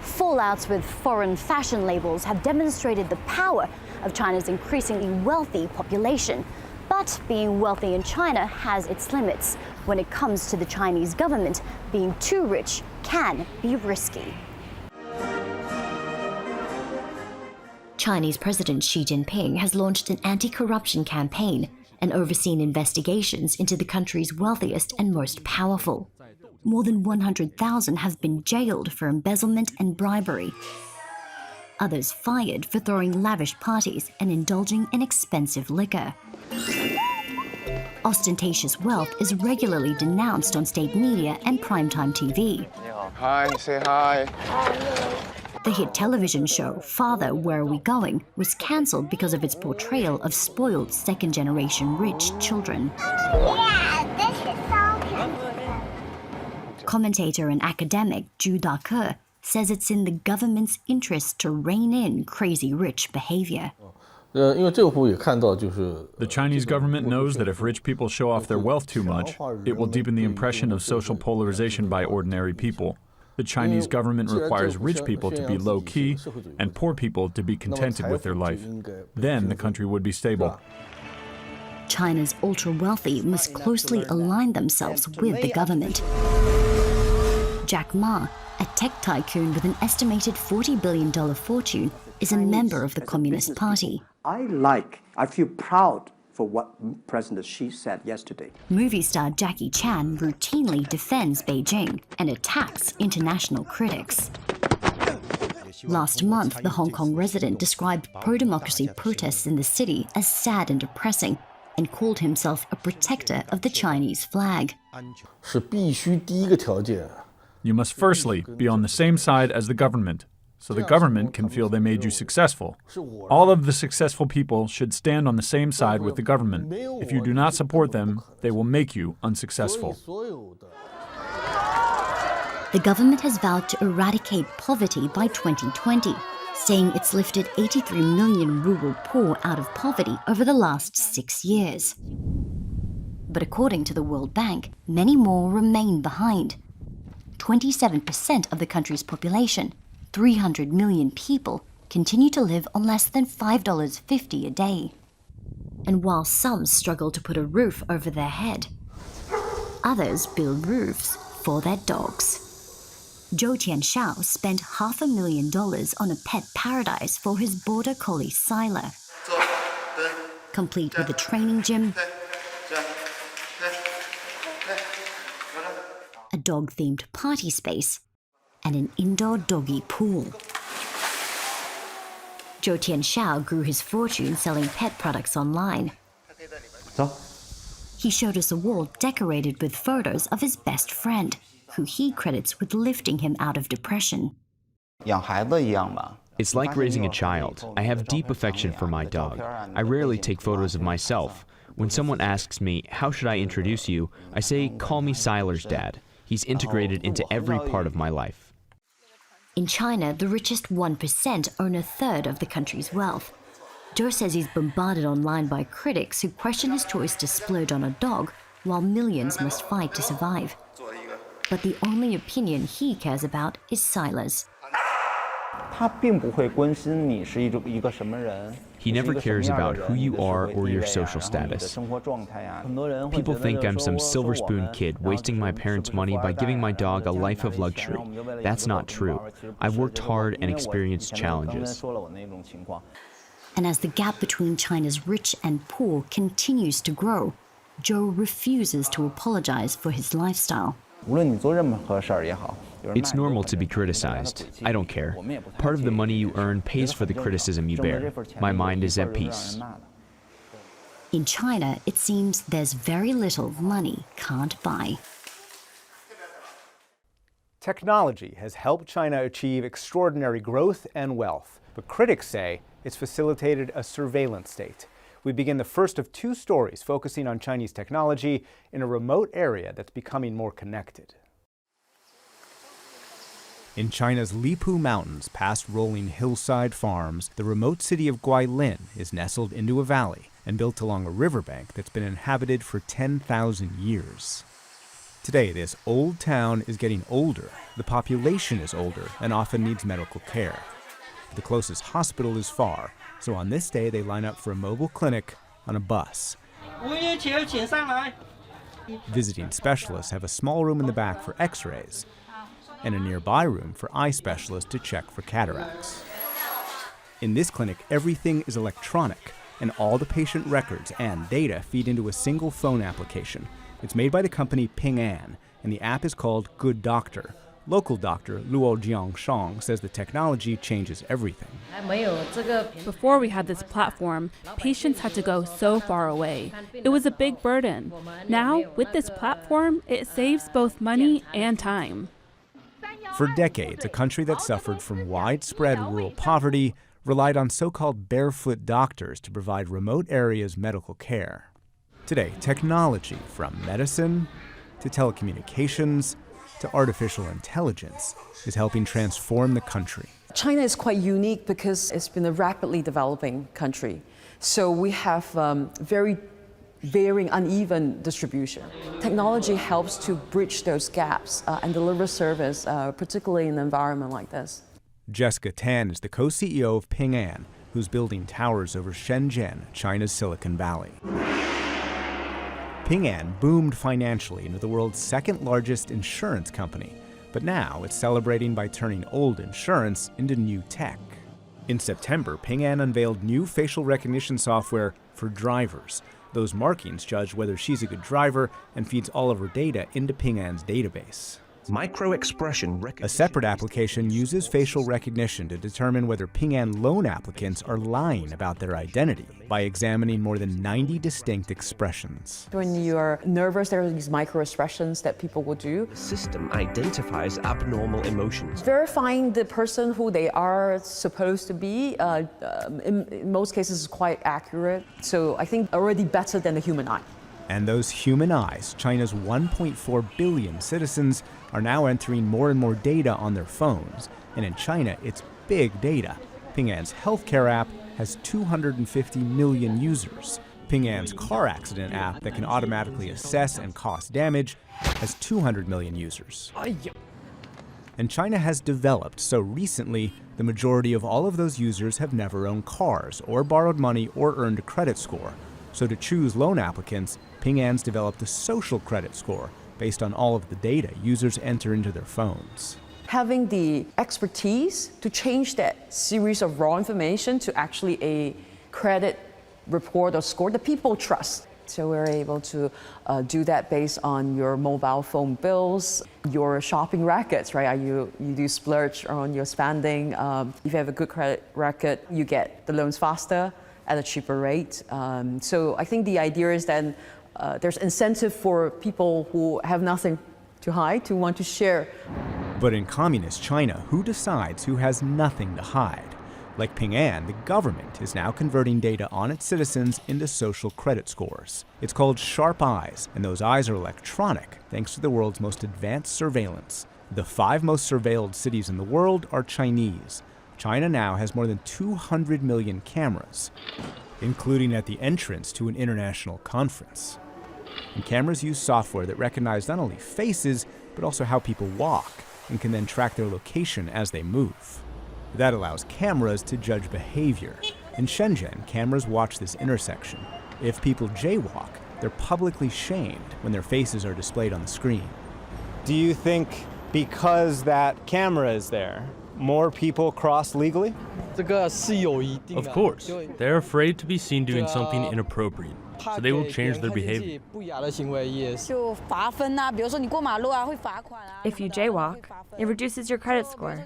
Fallouts with foreign fashion labels have demonstrated the power of China's increasingly wealthy population. But being wealthy in China has its limits. When it comes to the Chinese government, being too rich can be risky. Chinese President Xi Jinping has launched an anti-corruption campaign and overseen investigations into the country's wealthiest and most powerful. More than 100,000 have been jailed for embezzlement and bribery. Others fired for throwing lavish parties and indulging in expensive liquor. ostentatious wealth is regularly denounced on state media and primetime TV. Hi, say hi. The hit television show, Father, Where Are We Going?, was cancelled because of its portrayal of spoiled second-generation rich children. Yeah, this is so Commentator and academic Zhu Dake says it's in the government's interest to rein in crazy rich behavior. The Chinese government knows that if rich people show off their wealth too much, it will deepen the impression of social polarization by ordinary people. The Chinese government requires rich people to be low-key and poor people to be contented with their life. Then the country would be stable. China's ultra-wealthy must closely align themselves with the government. Jack Ma, a tech tycoon with an estimated $40 billion fortune, is a member of the Communist Party. I feel proud for what President Xi said yesterday. Movie star Jackie Chan routinely defends Beijing and attacks international critics. Last month, the Hong Kong resident described pro-democracy protests in the city as sad and depressing and called himself a protector of the Chinese flag. You must firstly be on the same side as the government, so the government can feel they made you successful. All of the successful people should stand on the same side with the government. If you do not support them, they will make you unsuccessful. The government has vowed to eradicate poverty by 2020, saying it's lifted 83 million rural poor out of poverty over the last 6 years. But according to the World Bank, many more remain behind. 27% of the country's population, 300 million people, continue to live on less than $5.50 a day. And while some struggle to put a roof over their head, others build roofs for their dogs. Zhou Tianxiao spent $500,000 on a pet paradise for his border collie Sila, complete with a training gym, a dog-themed party space, and an indoor doggy pool. Zhou Tianxiao grew his fortune selling pet products online. He showed us a wall decorated with photos of his best friend, who he credits with lifting him out of depression. It's like raising a child. I have deep affection for my dog. I rarely take photos of myself. When someone asks me, how should I introduce you, I say, call me Siler's dad. He's integrated into every part of my life. In China, the richest 1% own a third of the country's wealth. Zhou says he's bombarded online by critics who question his choice to splurge on a dog while millions must fight to survive. But the only opinion he cares about is Sila's. He never cares about who you are or your social status. People think I'm some silver spoon kid wasting my parents' money by giving my dog a life of luxury. That's not true. I've worked hard and experienced challenges. And as the gap between China's rich and poor continues to grow, Zhou refuses to apologize for his lifestyle. It's normal to be criticized. I don't care. Part of the money you earn pays for the criticism you bear. My mind is at peace. In China, it seems there's very little money can't buy. Technology has helped China achieve extraordinary growth and wealth, but critics say it's facilitated a surveillance state. We begin the first of two stories focusing on Chinese technology in a remote area that's becoming more connected. In China's Lipu Mountains, past rolling hillside farms, the remote city of Guilin is nestled into a valley and built along a riverbank that's been inhabited for 10,000 years. Today, this old town is getting older, the population is older, and often needs medical care. The closest hospital is far, so on this day they line up for a mobile clinic on a bus. Visiting specialists have a small room in the back for x-rays and a nearby room for eye specialists to check for cataracts. In this clinic, everything is electronic, and all the patient records and data feed into a single phone application. It's made by the company Ping An, and the app is called Good Doctor, Local doctor Luo Jiangshang says the technology changes everything. Before we had this platform, patients had to go so far away. It was a big burden. Now, with this platform, it saves both money and time. For decades, a country that suffered from widespread rural poverty relied on so-called barefoot doctors to provide remote areas medical care. Today, technology, from medicine to telecommunications to artificial intelligence, is helping transform the country. China is quite unique because it's been a rapidly developing country. So we have very varying, uneven distribution. Technology helps to bridge those gaps and deliver service, particularly in an environment like this. Jessica Tan is the co-CEO of Ping An, who's building towers over Shenzhen, China's Silicon Valley. Ping An boomed financially into the world's second-largest insurance company, but now it's celebrating by turning old insurance into new tech. In September, Ping An unveiled new facial recognition software for drivers. Those markings judge whether she's a good driver and feeds all of her data into Ping An's database. Micro-expression recognition. A separate application uses facial recognition to determine whether Ping An loan applicants are lying about their identity by examining more than 90 distinct expressions. When you're nervous, there are these micro-expressions that people will do. The system identifies abnormal emotions. Verifying the person who they are supposed to be, in most cases, is quite accurate. So I think already better than the human eye. And those human eyes, China's 1.4 billion citizens, are now entering more and more data on their phones. And in China, it's big data. Ping An's healthcare app has 250 million users. Ping An's car accident app that can automatically assess and cost damage has 200 million users. And China has developed so recently, the majority of all of those users have never owned cars or borrowed money or earned a credit score. So to choose loan applicants, Ping An's developed a social credit score based on all of the data users enter into their phones. Having the expertise to change that series of raw information to actually a credit report or score that people trust. So we're able to do that based on your mobile phone bills, your shopping records, right? You do splurge on your spending. If you have a good credit record, you get the loans faster at a cheaper rate. So I think the idea is that there's incentive for people who have nothing to hide to want to share. But in communist China, who decides who has nothing to hide? Like Ping An, the government is now converting data on its citizens into social credit scores. It's called Sharp Eyes, and those eyes are electronic thanks to the world's most advanced surveillance. The 5 most surveilled cities in the world are Chinese. China now has more than 200 million cameras, including at the entrance to an international conference. And cameras use software that recognize not only faces, but also how people walk, and can then track their location as they move. That allows cameras to judge behavior. In Shenzhen, cameras watch this intersection. If people jaywalk, they're publicly shamed when their faces are displayed on the screen. Do you think because that camera is there, more people cross legally? Of course. They're afraid to be seen doing something inappropriate, so they will change their behavior. If you jaywalk, it reduces your credit score.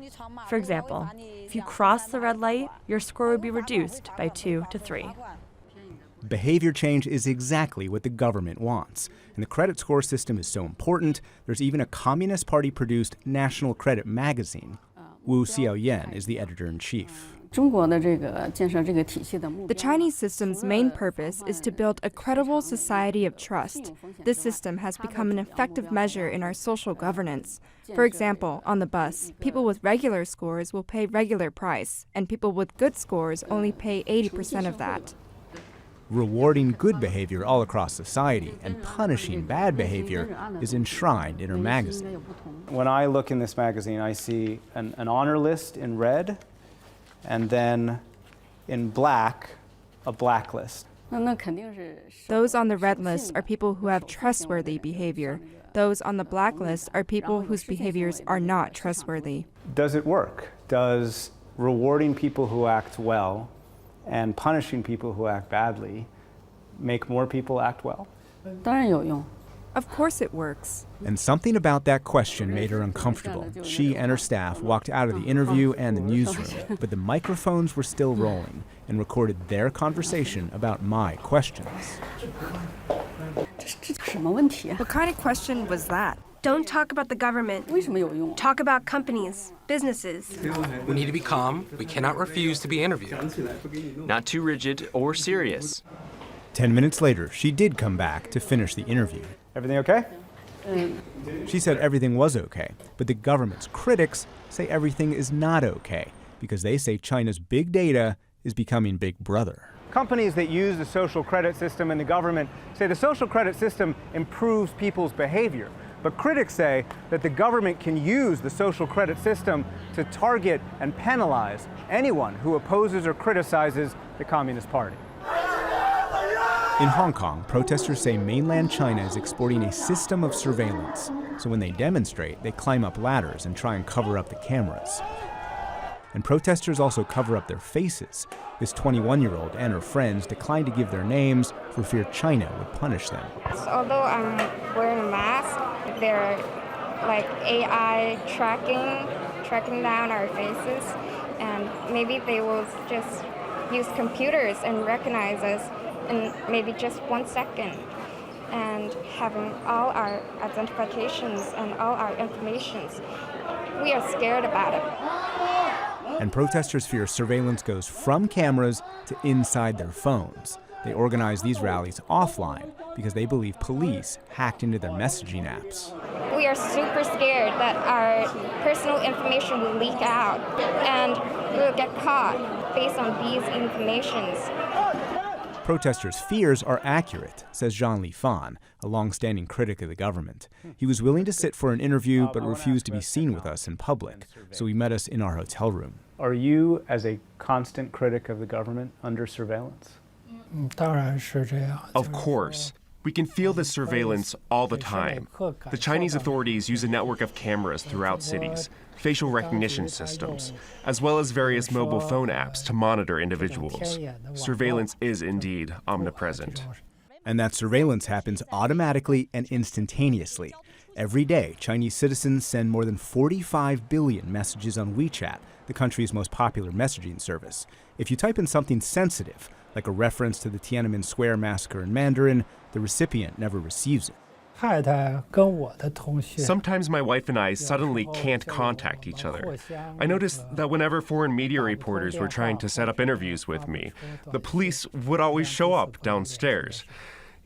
For example, if you cross the red light, your score would be reduced by 2 to 3. Behavior change is exactly what the government wants. And the credit score system is so important, there's even a Communist Party-produced national credit magazine. Wu Xiaoyan is the editor-in-chief. The Chinese system's main purpose is to build a credible society of trust. This system has become an effective measure in our social governance. For example, on the bus, people with regular scores will pay regular price, and people with good scores only pay 80% of that. Rewarding good behavior all across society and punishing bad behavior is enshrined in her magazine. When I look in this magazine, I see an honor list in red, and then in black, a blacklist. Those on the red list are people who have trustworthy behavior. Those on the blacklist are people whose behaviors are not trustworthy. Does it work? Does rewarding people who act well and punishing people who act badly make more people act well? Of course it works. And something about that question made her uncomfortable. She and her staff walked out of the interview and the newsroom, but the microphones were still rolling and recorded their conversation about my questions. What kind of question was that? Don't talk about the government. Talk about companies, businesses. We need to be calm. We cannot refuse to be interviewed. Not too rigid or serious. 10 minutes later, she did come back to finish the interview. Everything okay? She said everything was okay, but the government's critics say everything is not okay because they say China's big data is becoming Big Brother. Companies that use the social credit system and the government say the social credit system improves people's behavior. But critics say that the government can use the social credit system to target and penalize anyone who opposes or criticizes the Communist Party. In Hong Kong, protesters say mainland China is exporting a system of surveillance. So when they demonstrate, they climb up ladders and try and cover up the cameras. And protesters also cover up their faces. This 21-year-old and her friends declined to give their names for fear China would punish them. Although I'm wearing a mask, they're like AI tracking down our faces, and maybe they will just use computers and recognize us in maybe just 1 second, and having all our identifications and all our informations. We are scared about it. And protesters fear surveillance goes from cameras to inside their phones. They organize these rallies offline because they believe police hacked into their messaging apps. We are super scared that our personal information will leak out and we'll get caught based on these informations. Protesters' fears are accurate, says Jean-Li Fan, a long-standing critic of the government. He was willing to sit for an interview but refused to be seen with us in public, so he met us in our hotel room. Are you, as a constant critic of the government, under surveillance? Of course. We can feel this surveillance all the time. The Chinese authorities use a network of cameras throughout cities, facial recognition systems, as well as various mobile phone apps to monitor individuals. Surveillance is indeed omnipresent. And that surveillance happens automatically and instantaneously. Every day, Chinese citizens send more than 45 billion messages on WeChat, the country's most popular messaging service. If you type in something sensitive, like a reference to the Tiananmen Square massacre in Mandarin, the recipient never receives it. Sometimes my wife and I suddenly can't contact each other. I noticed that whenever foreign media reporters were trying to set up interviews with me, the police would always show up downstairs.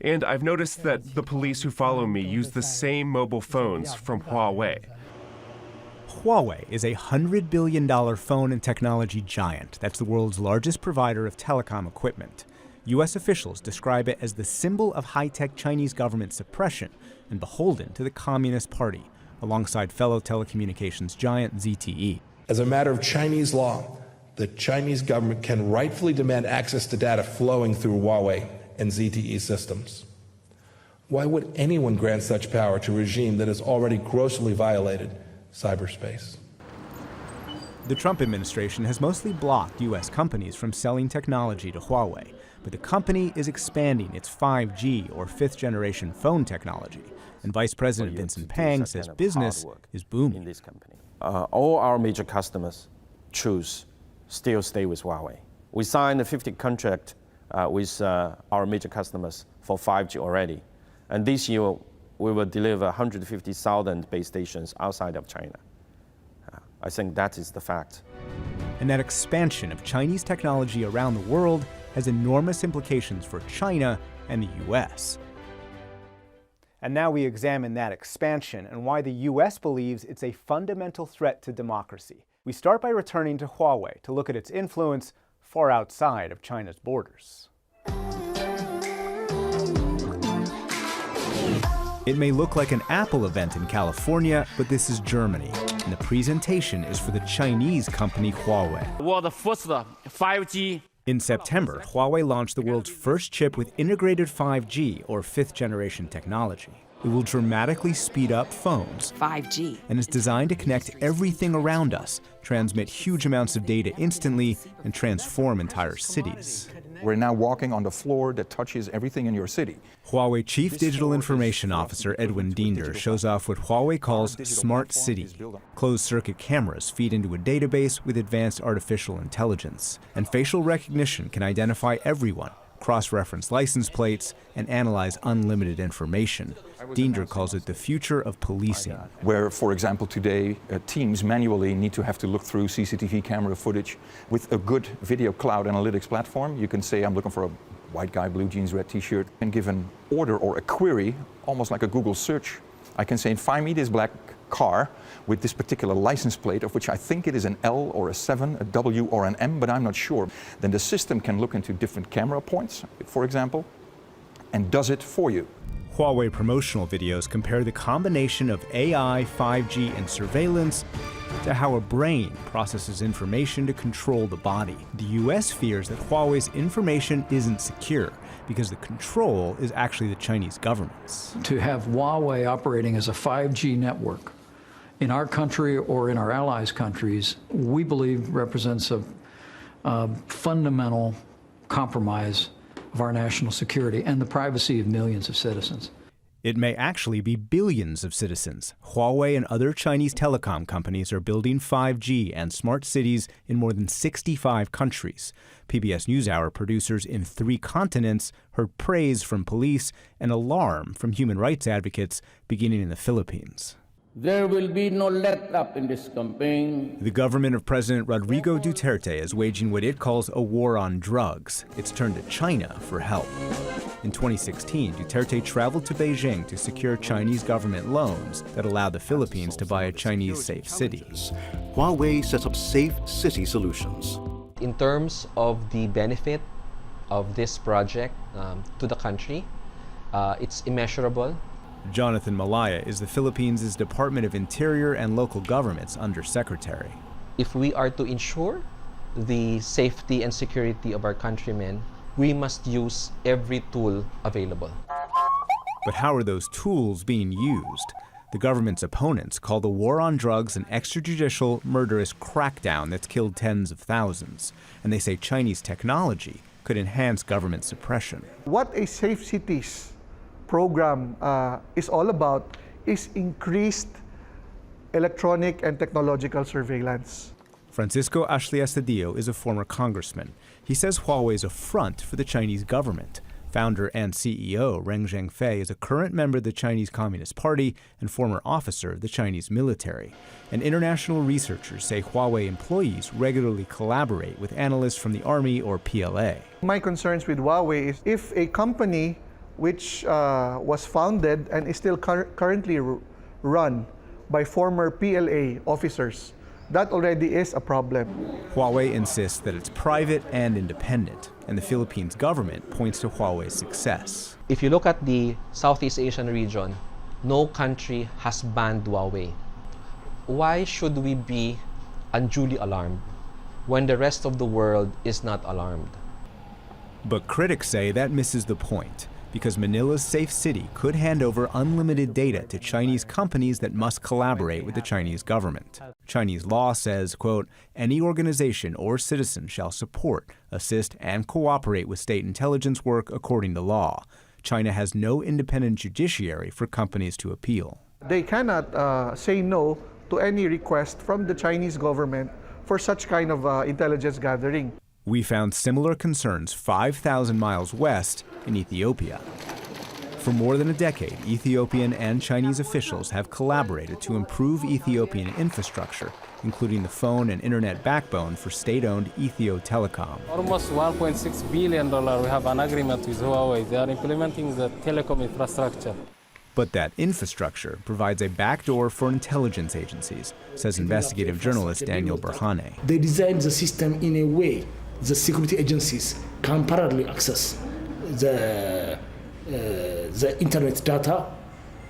And I've noticed that the police who follow me use the same mobile phones from Huawei. Huawei is a $100 billion phone and technology giant that's the world's largest provider of telecom equipment. U.S. officials describe it as the symbol of high-tech Chinese government suppression and beholden to the Communist Party, alongside fellow telecommunications giant ZTE. As a matter of Chinese law, the Chinese government can rightfully demand access to data flowing through Huawei and ZTE systems. Why would anyone grant such power to a regime that has already grossly violated cyberspace? The Trump administration has mostly blocked U.S. companies from selling technology to Huawei, but the company is expanding its 5G or fifth-generation phone technology, and Vice President Vincent Pang says business is booming. All our major customers still stay with Huawei. We signed a 50 contract with our major customers for 5G already, and this year we will deliver 150,000 base stations outside of China. I think that is the fact. And that expansion of Chinese technology around the world has enormous implications for China and the U.S. And now we examine that expansion and why the U.S. believes it's a fundamental threat to democracy. We start by returning to Huawei to look at its influence far outside of China's borders. It may look like an Apple event in California, but this is Germany, and the presentation is for the Chinese company Huawei. World's first 5G. In September, Huawei launched the world's first chip with integrated 5G, or fifth-generation technology. It will dramatically speed up phones, 5G, and is designed to connect everything around us, transmit huge amounts of data instantly, and transform entire cities. We're now walking on the floor that touches everything in your city. Huawei Chief Digital Information Officer Edwin Diender shows off what Huawei calls Smart City. Closed-circuit cameras feed into a database with advanced artificial intelligence, and facial recognition can identify everyone, cross-reference license plates, and analyze unlimited information. Diender calls it the future of policing. Where, for example, today, teams manually need to have to look through CCTV camera footage. With a good video cloud analytics platform, you can say, I'm looking for a white guy, blue jeans, red t-shirt, and give an order or a query, almost like a Google search. I can say, find me this black car with this particular license plate, of which I think it is an L or a 7, a W or an M, but I'm not sure. Then the system can look into different camera points, for example, and does it for you. Huawei promotional videos compare the combination of AI, 5G, and surveillance to how a brain processes information to control the body. The US fears that Huawei's information isn't secure because the control is actually the Chinese government's. To have Huawei operating as a 5G network in our country or in our allies' countries, we believe represents a fundamental compromise of our national security and the privacy of millions of citizens. It may actually be billions of citizens. Huawei and other Chinese telecom companies are building 5G and smart cities in more than 65 countries. PBS NewsHour producers in 3 continents heard praise from police and alarm from human rights advocates beginning in the Philippines. There will be no let up in this campaign. The government of President Rodrigo Duterte is waging what it calls a war on drugs. It's turned to China for help. In 2016, Duterte traveled to Beijing to secure Chinese government loans that allow the Philippines to buy a Chinese safe city. Huawei sets up safe city solutions. In terms of the benefit of this project to the country, it's immeasurable. Jonathan Malaya is the Philippines' Department of Interior and Local Government's Undersecretary. If we are to ensure the safety and security of our countrymen, we must use every tool available. But how are those tools being used? The government's opponents call the war on drugs an extrajudicial, murderous crackdown that's killed tens of thousands. And they say Chinese technology could enhance government suppression. What a Safe Cities program is all about is increased electronic and technological surveillance. Francisco Ashley-Estadillo is a former congressman. He says Huawei is a front for the Chinese government. Founder and CEO Ren Zhengfei is a current member of the Chinese Communist Party and former officer of the Chinese military. And international researchers say Huawei employees regularly collaborate with analysts from the Army or PLA. My concerns with Huawei is if a company which was founded and is still currently run by former PLA officers, that already is a problem. Huawei insists that it's private and independent, and the Philippines government points to Huawei's success. If you look at the Southeast Asian region, no country has banned Huawei. Why should we be unduly alarmed when the rest of the world is not alarmed? But critics say that misses the point, because Manila's safe city could hand over unlimited data to Chinese companies that must collaborate with the Chinese government. Chinese law says, quote, any organization or citizen shall support, assist, and cooperate with state intelligence work according to law. China has no independent judiciary for companies to appeal. They cannot say no to any request from the Chinese government for such kind of intelligence gathering. We found similar concerns 5,000 miles west in Ethiopia. For more than a decade, Ethiopian and Chinese officials have collaborated to improve Ethiopian infrastructure, including the phone and internet backbone for state-owned Ethio Telecom. Almost $1.6 billion we have an agreement with Huawei. They are implementing the telecom infrastructure. But that infrastructure provides a backdoor for intelligence agencies, says investigative journalist Daniel Berhane. They designed the system in a way the security agencies can parallelly access the internet data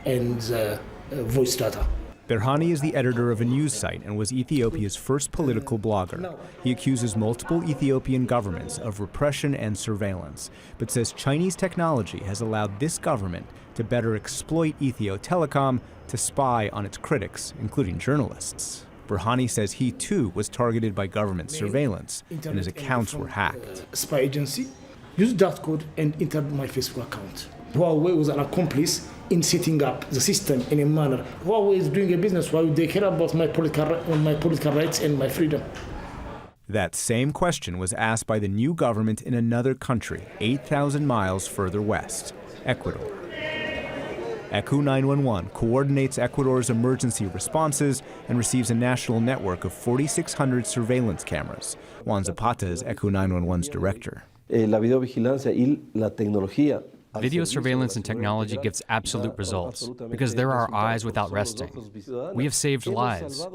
and the voice data. Berhane is the editor of a news site and was Ethiopia's first political blogger. He accuses multiple Ethiopian governments of repression and surveillance, but says Chinese technology has allowed this government to better exploit Ethio Telecom to spy on its critics, including journalists. Berhane says he too was targeted by government surveillance and his accounts were hacked. Spy agency used that code and entered my Facebook account. Huawei was an accomplice in setting up the system in a manner. Huawei is doing a business. Why would they care about my political rights and my freedom? That same question was asked by the new government in another country, 8,000 miles further west, Ecuador. ECU 911 coordinates Ecuador's emergency responses and receives a national network of 4,600 surveillance cameras. Juan Zapata is ECU 911's director. La videovigilancia y la tecnología. Video surveillance and technology gives absolute results because they're our eyes without resting. We have saved lives.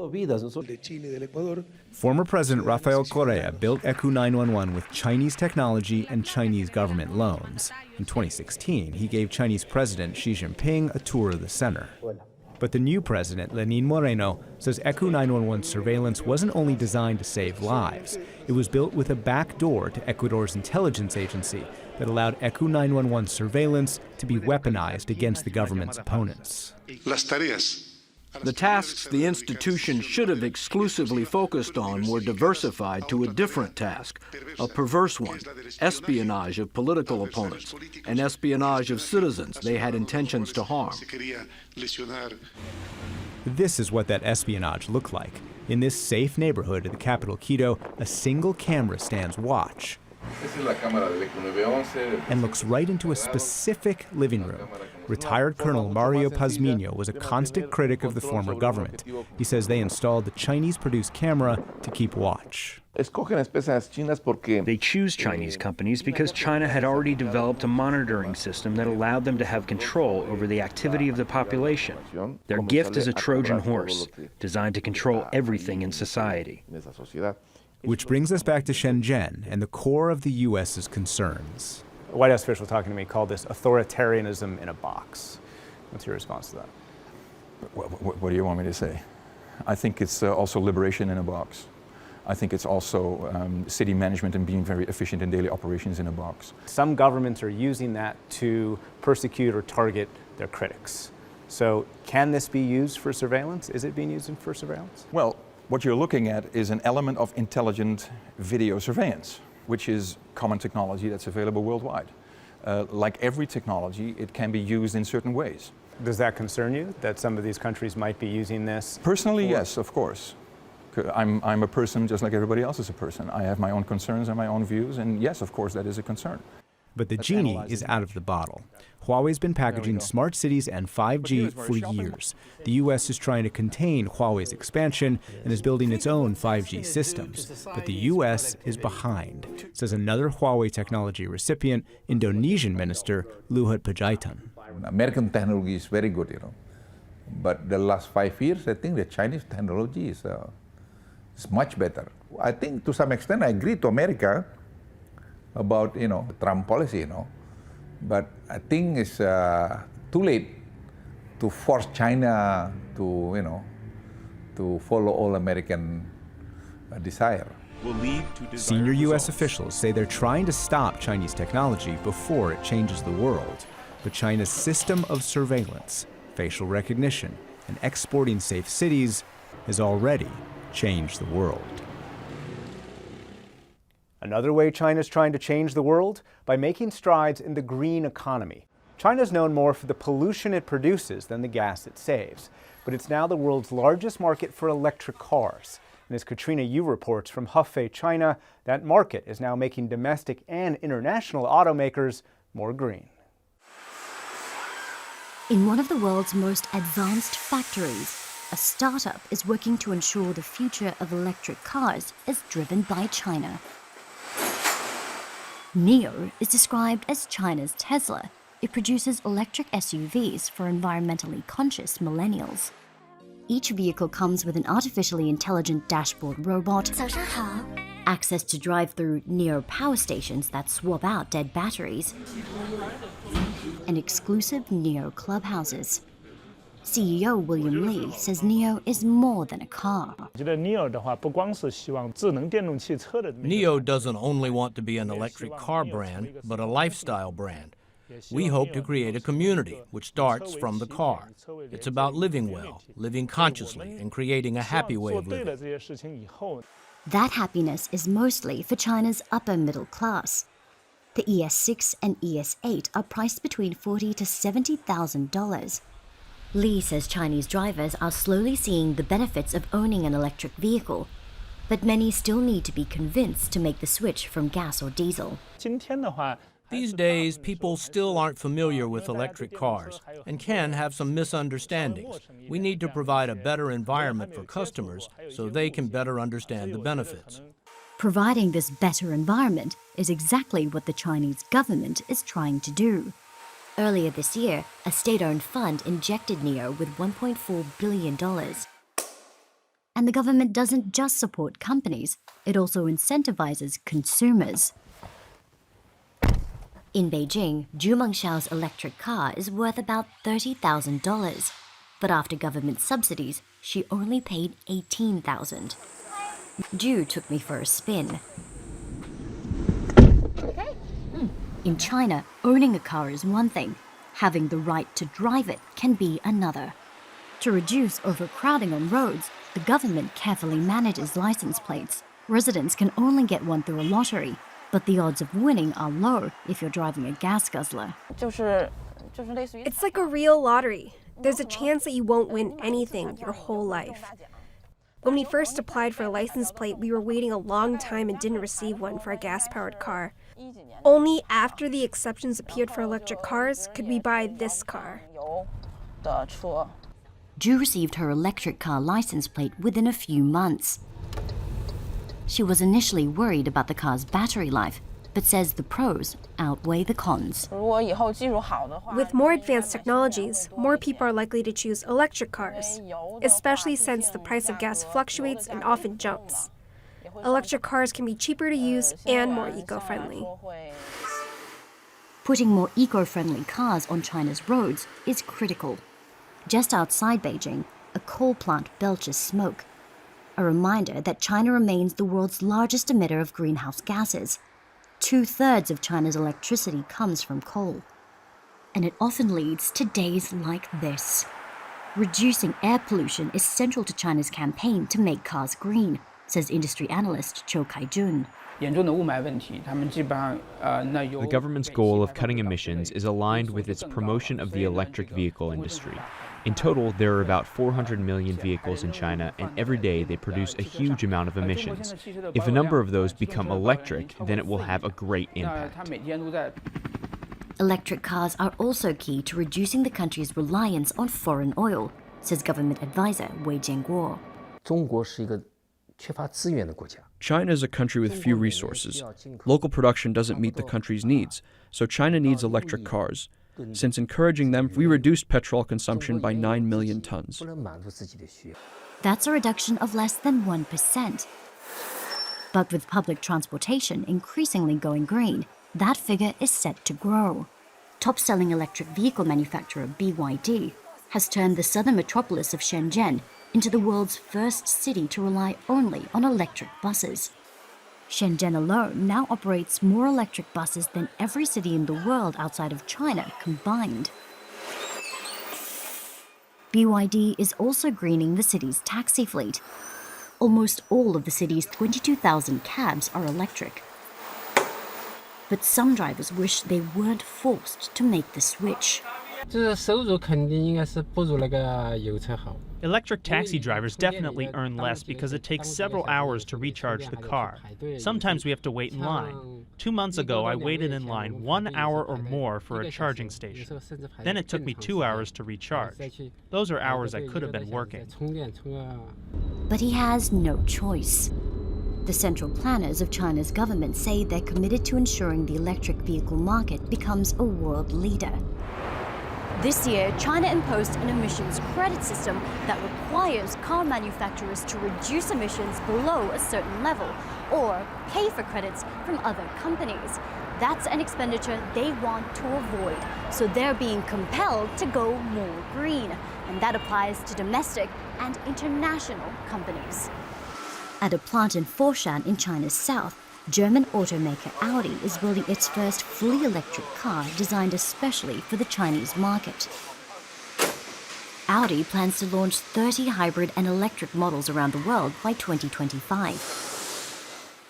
Former President Rafael Correa built ECU 911 with Chinese technology and Chinese government loans. In 2016, he gave Chinese President Xi Jinping a tour of the center. But the new president, Lenín Moreno, says ECU 911 surveillance wasn't only designed to save lives. It was built with a back door to Ecuador's intelligence agency that allowed ECU 911 surveillance to be weaponized against the government's opponents. The tasks the institution should have exclusively focused on were diversified to a different task, a perverse one, espionage of political opponents, and espionage of citizens they had intentions to harm. This is what that espionage looked like. In this safe neighborhood of the capital Quito, a single camera stands watch and looks right into a specific living room. Retired Colonel Mario Pazmiño was a constant critic of the former government. He says they installed the Chinese-produced camera to keep watch. They choose Chinese companies because China had already developed a monitoring system that allowed them to have control over the activity of the population. Their gift is a Trojan horse, designed to control everything in society. Which brings us back to Shenzhen and the core of the U.S.'s concerns. A White House official talking to me called this authoritarianism in a box. What's your response to that? What do you want me to say? I think it's also liberation in a box. I think it's also city management and being very efficient in daily operations in a box. Some governments are using that to persecute or target their critics. So can this be used for surveillance? Is it being used for surveillance? Well, what you're looking at is an element of intelligent video surveillance, which is common technology that's available worldwide. Like every technology, it can be used in certain ways. Does that concern you, that some of these countries might be using this? Personally, yes, of course. I'm a person just like everybody else is a person. I have my own concerns and my own views, and yes, of course, that is a concern. But the genie is out of the bottle. Huawei's been packaging smart cities and 5G for years. The U.S. is trying to contain Huawei's expansion and is building its own 5G systems. But the U.S. is behind, says another Huawei technology recipient, Indonesian Minister Luhut Panjaitan. American technology is very good, but the last 5 years, I think the Chinese technology is much better. I think to some extent I agree to America about Trump policy, but I think it's too late to force China to to follow all American desire. Senior U.S. officials say they're trying to stop Chinese technology before it changes the world. But China's system of surveillance, facial recognition, and exporting safe cities has already changed the world. Another way China's trying to change the world? By making strides in the green economy. China's known more for the pollution it produces than the gas it saves. But it's now the world's largest market for electric cars. And as Katrina Yu reports from Hefei, China, that market is now making domestic and international automakers more green. In one of the world's most advanced factories, a startup is working to ensure the future of electric cars is driven by China. NIO is described as China's Tesla. It produces electric SUVs for environmentally conscious millennials. Each vehicle comes with an artificially intelligent dashboard robot, access to drive through NIO power stations that swap out dead batteries, and exclusive NIO clubhouses. CEO William Li says NIO is more than a car. NIO doesn't only want to be an electric car brand, but a lifestyle brand. We hope to create a community which starts from the car. It's about living well, living consciously, and creating a happy way of living. That happiness is mostly for China's upper middle class. The ES6 and ES8 are priced between $40,000 to $70,000. Li says Chinese drivers are slowly seeing the benefits of owning an electric vehicle, but many still need to be convinced to make the switch from gas or diesel. These days, people still aren't familiar with electric cars and can have some misunderstandings. We need to provide a better environment for customers so they can better understand the benefits. Providing this better environment is exactly what the Chinese government is trying to do. Earlier this year, a state-owned fund injected NIO with $1.4 billion. And the government doesn't just support companies, it also incentivizes consumers. In Beijing, Zhu Mengxiao's electric car is worth about $30,000. But after government subsidies, she only paid $18,000. Zhu took me for a spin. In China, owning a car is one thing. Having the right to drive it can be another. To reduce overcrowding on roads, the government carefully manages license plates. Residents can only get one through a lottery, but the odds of winning are low if you're driving a gas guzzler. It's like a real lottery. There's a chance that you won't win anything your whole life. When we first applied for a license plate, we were waiting a long time and didn't receive one for a gas-powered car. Only after the exceptions appeared for electric cars could we buy this car. Zhu received her electric car license plate within a few months. She was initially worried about the car's battery life, but says the pros outweigh the cons. With more advanced technologies, more people are likely to choose electric cars, especially since the price of gas fluctuates and often jumps. Electric cars can be cheaper to use and more eco-friendly. Putting more eco-friendly cars on China's roads is critical. Just outside Beijing, a coal plant belches smoke. A reminder that China remains the world's largest emitter of greenhouse gases. 2/3 of China's electricity comes from coal. And it often leads to days like this. Reducing air pollution is central to China's campaign to make cars green, says industry analyst Cho Kai-jun. The government's goal of cutting emissions is aligned with its promotion of the electric vehicle industry. In total, there are about 400 million vehicles in China, and every day they produce a huge amount of emissions. If a number of those become electric, then it will have a great impact. Electric cars are also key to reducing the country's reliance on foreign oil, says government advisor Wei Jianguo. China is a country with few resources. Local production doesn't meet the country's needs, so China needs electric cars. Since encouraging them, we reduced petrol consumption by 9 million tons. That's a reduction of less than 1%. But with public transportation increasingly going green, that figure is set to grow. Top-selling electric vehicle manufacturer BYD has turned the southern metropolis of Shenzhen into the world's first city to rely only on electric buses. Shenzhen alone now operates more electric buses than every city in the world outside of China combined. BYD is also greening the city's taxi fleet. Almost all of the city's 22,000 cabs are electric. But some drivers wish they weren't forced to make the switch. Electric taxi drivers definitely earn less because it takes several hours to recharge the car. Sometimes we have to wait in line. 2 months ago, I waited in line 1 hour or more for a charging station. Then it took me 2 hours to recharge. Those are hours I could have been working. But he has no choice. The central planners of China's government say they're committed to ensuring the electric vehicle market becomes a world leader. This year, China imposed an emissions credit system that requires car manufacturers to reduce emissions below a certain level or pay for credits from other companies. That's an expenditure they want to avoid, so they're being compelled to go more green, and that applies to domestic and international companies. At a plant in Foshan in China's south, German automaker Audi is building its first fully electric car designed especially for the Chinese market. Audi plans to launch 30 hybrid and electric models around the world by 2025.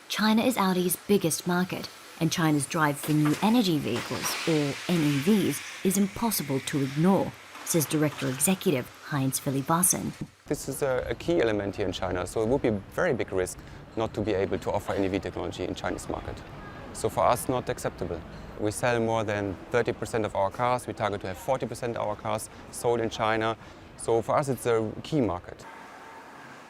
China is Audi's biggest market, And China's drive for new energy vehicles, or NEVs, is impossible to ignore, says Director Executive Heinz Philippassen. This is a key element here in China, so it would be a very big risk not to be able to offer NEV technology in Chinese market. So for us, not acceptable. We sell more than 30% of our cars. We target to have 40% of our cars sold in China. So for us, it's a key market.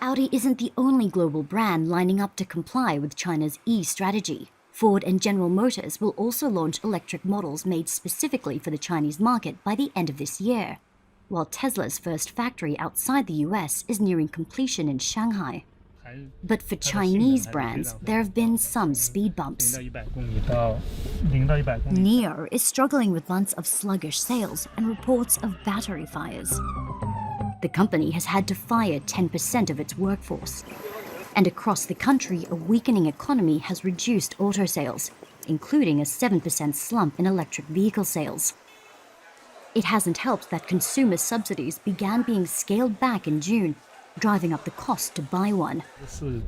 Audi isn't the only global brand lining up to comply with China's E-strategy. Ford and General Motors will also launch electric models made specifically for the Chinese market by the end of this year, while Tesla's first factory outside the US is nearing completion in Shanghai. But for Chinese brands, there have been some speed bumps. NIO is struggling with months of sluggish sales and reports of battery fires. The company has had to fire 10% of its workforce. And across the country, a weakening economy has reduced auto sales, including a 7% slump in electric vehicle sales. It hasn't helped that consumer subsidies began being scaled back in June, driving up the cost to buy one. NIO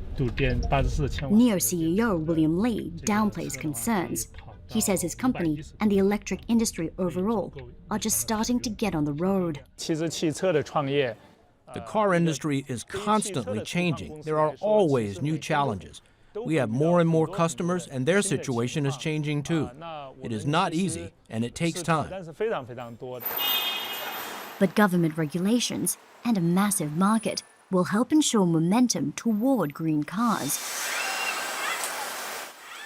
CEO William Li downplays concerns. He says his company and the electric industry overall are just starting to get on the road. The car industry is constantly changing. There are always new challenges. We have more and more customers, and their situation is changing too. It is not easy, and it takes time. But government regulations and a massive market will help ensure momentum toward green cars.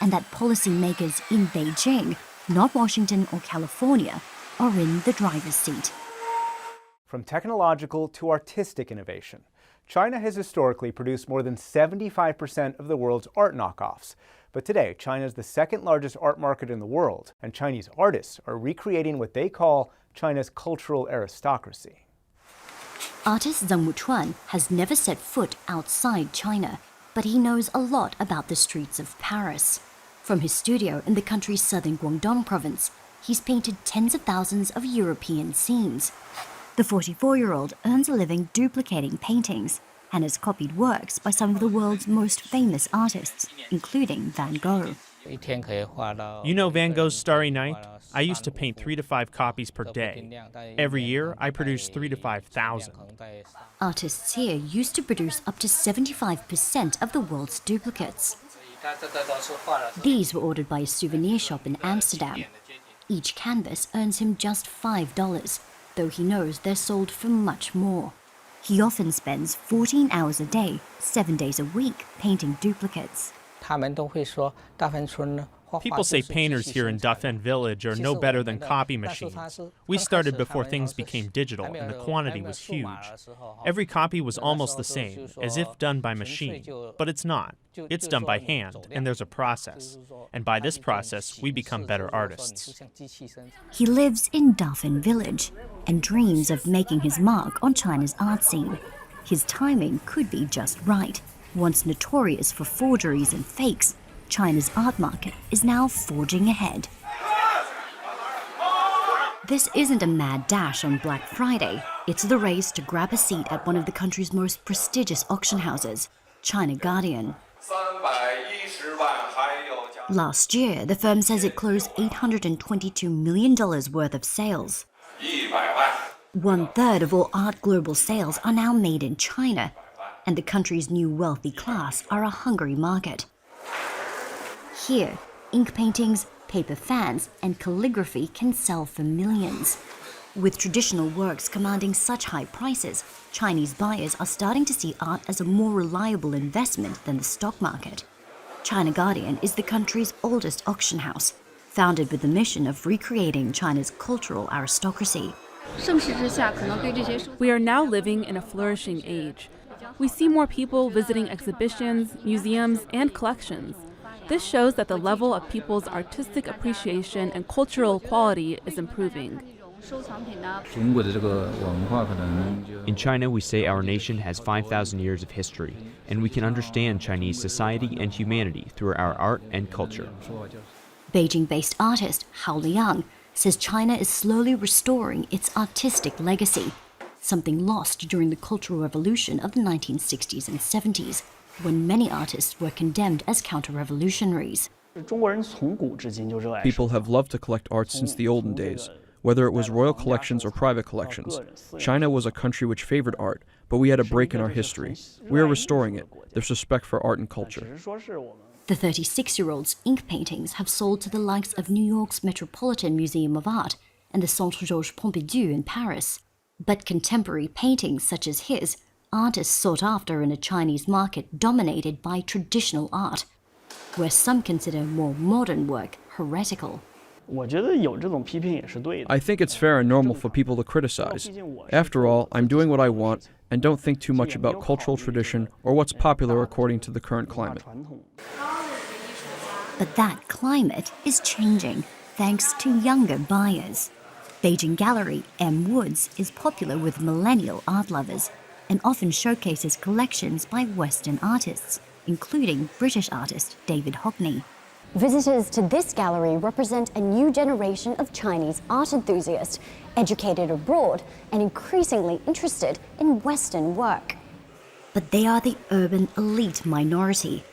And that policymakers in Beijing, not Washington or California, are in the driver's seat. From technological to artistic innovation, China has historically produced more than 75% of the world's art knockoffs. But today, China is the second largest art market in the world, and Chinese artists are recreating what they call China's cultural aristocracy. Artist Zhang Wuchuan has never set foot outside China, but he knows a lot about the streets of Paris. From his studio in the country's southern Guangdong province, he's painted tens of thousands of European scenes. The 44-year-old earns a living duplicating paintings and has copied works by some of the world's most famous artists, including Van Gogh. You know Van Gogh's Starry Night? I used to paint 3 to 5 copies per day. Every year, I produce 3 to 5,000. Artists here used to produce up to 75% of the world's duplicates. These were ordered by a souvenir shop in Amsterdam. Each canvas earns him just $5, though he knows they're sold for much more. He often spends 14 hours a day, 7 days a week, painting duplicates. People say painters here in Dafen Village are no better than copy machines. We started before things became digital and the quantity was huge. Every copy was almost the same, as if done by machine, but it's not. It's done by hand, and there's a process. And by this process, we become better artists. He lives in Dafen Village and dreams of making his mark on China's art scene. His timing could be just right. Once notorious for forgeries and fakes, China's art market is now forging ahead. This isn't a mad dash on Black Friday. It's the race to grab a seat at one of the country's most prestigious auction houses, China Guardian. Last year, the firm says it closed $822 million worth of sales. 1/3 of all art global sales are now made in China, and the country's new wealthy class are a hungry market. Here, ink paintings, paper fans, and calligraphy can sell for millions. With traditional works commanding such high prices, Chinese buyers are starting to see art as a more reliable investment than the stock market. China Guardian is the country's oldest auction house, founded with the mission of recreating China's cultural aristocracy. We are now living in a flourishing age. We see more people visiting exhibitions, museums, and collections. This shows that the level of people's artistic appreciation and cultural quality is improving. In China, we say our nation has 5,000 years of history, and we can understand Chinese society and humanity through our art and culture. Beijing-based artist Hao Liang says China is slowly restoring its artistic legacy, something lost during the Cultural Revolution of the 1960s and 70s, when many artists were condemned as counter-revolutionaries. People have loved to collect art since the olden days, whether it was royal collections or private collections. China was a country which favored art, but we had a break in our history. We are restoring it. There's respect for art and culture. The 36-year-old's ink paintings have sold to the likes of New York's Metropolitan Museum of Art and the Centre Georges Pompidou in Paris. But contemporary paintings such as his aren't as sought after in a Chinese market dominated by traditional art, where some consider more modern work heretical. I think it's fair and normal for people to criticize. After all, I'm doing what I want and don't think too much about cultural tradition or what's popular according to the current climate. But that climate is changing thanks to younger buyers. Beijing gallery M. Woods is popular with millennial art lovers and often showcases collections by Western artists, including British artist David Hockney. Visitors to this gallery represent a new generation of Chinese art enthusiasts, educated abroad and increasingly interested in Western work. But they are the urban elite minority.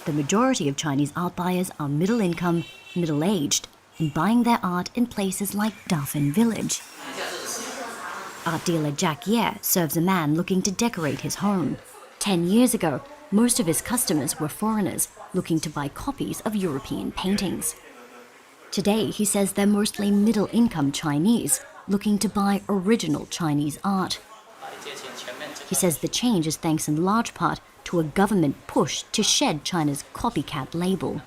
The majority of Chinese art buyers are middle-income, middle-aged, and buying their art in places like Dafan Village. Art dealer Jack Ye serves a man looking to decorate his home. 10 years ago, most of his customers were foreigners looking to buy copies of European paintings. Today, he says they're mostly middle-income Chinese looking to buy original Chinese art. He says the change is thanks in large part to a government push to shed China's copycat label.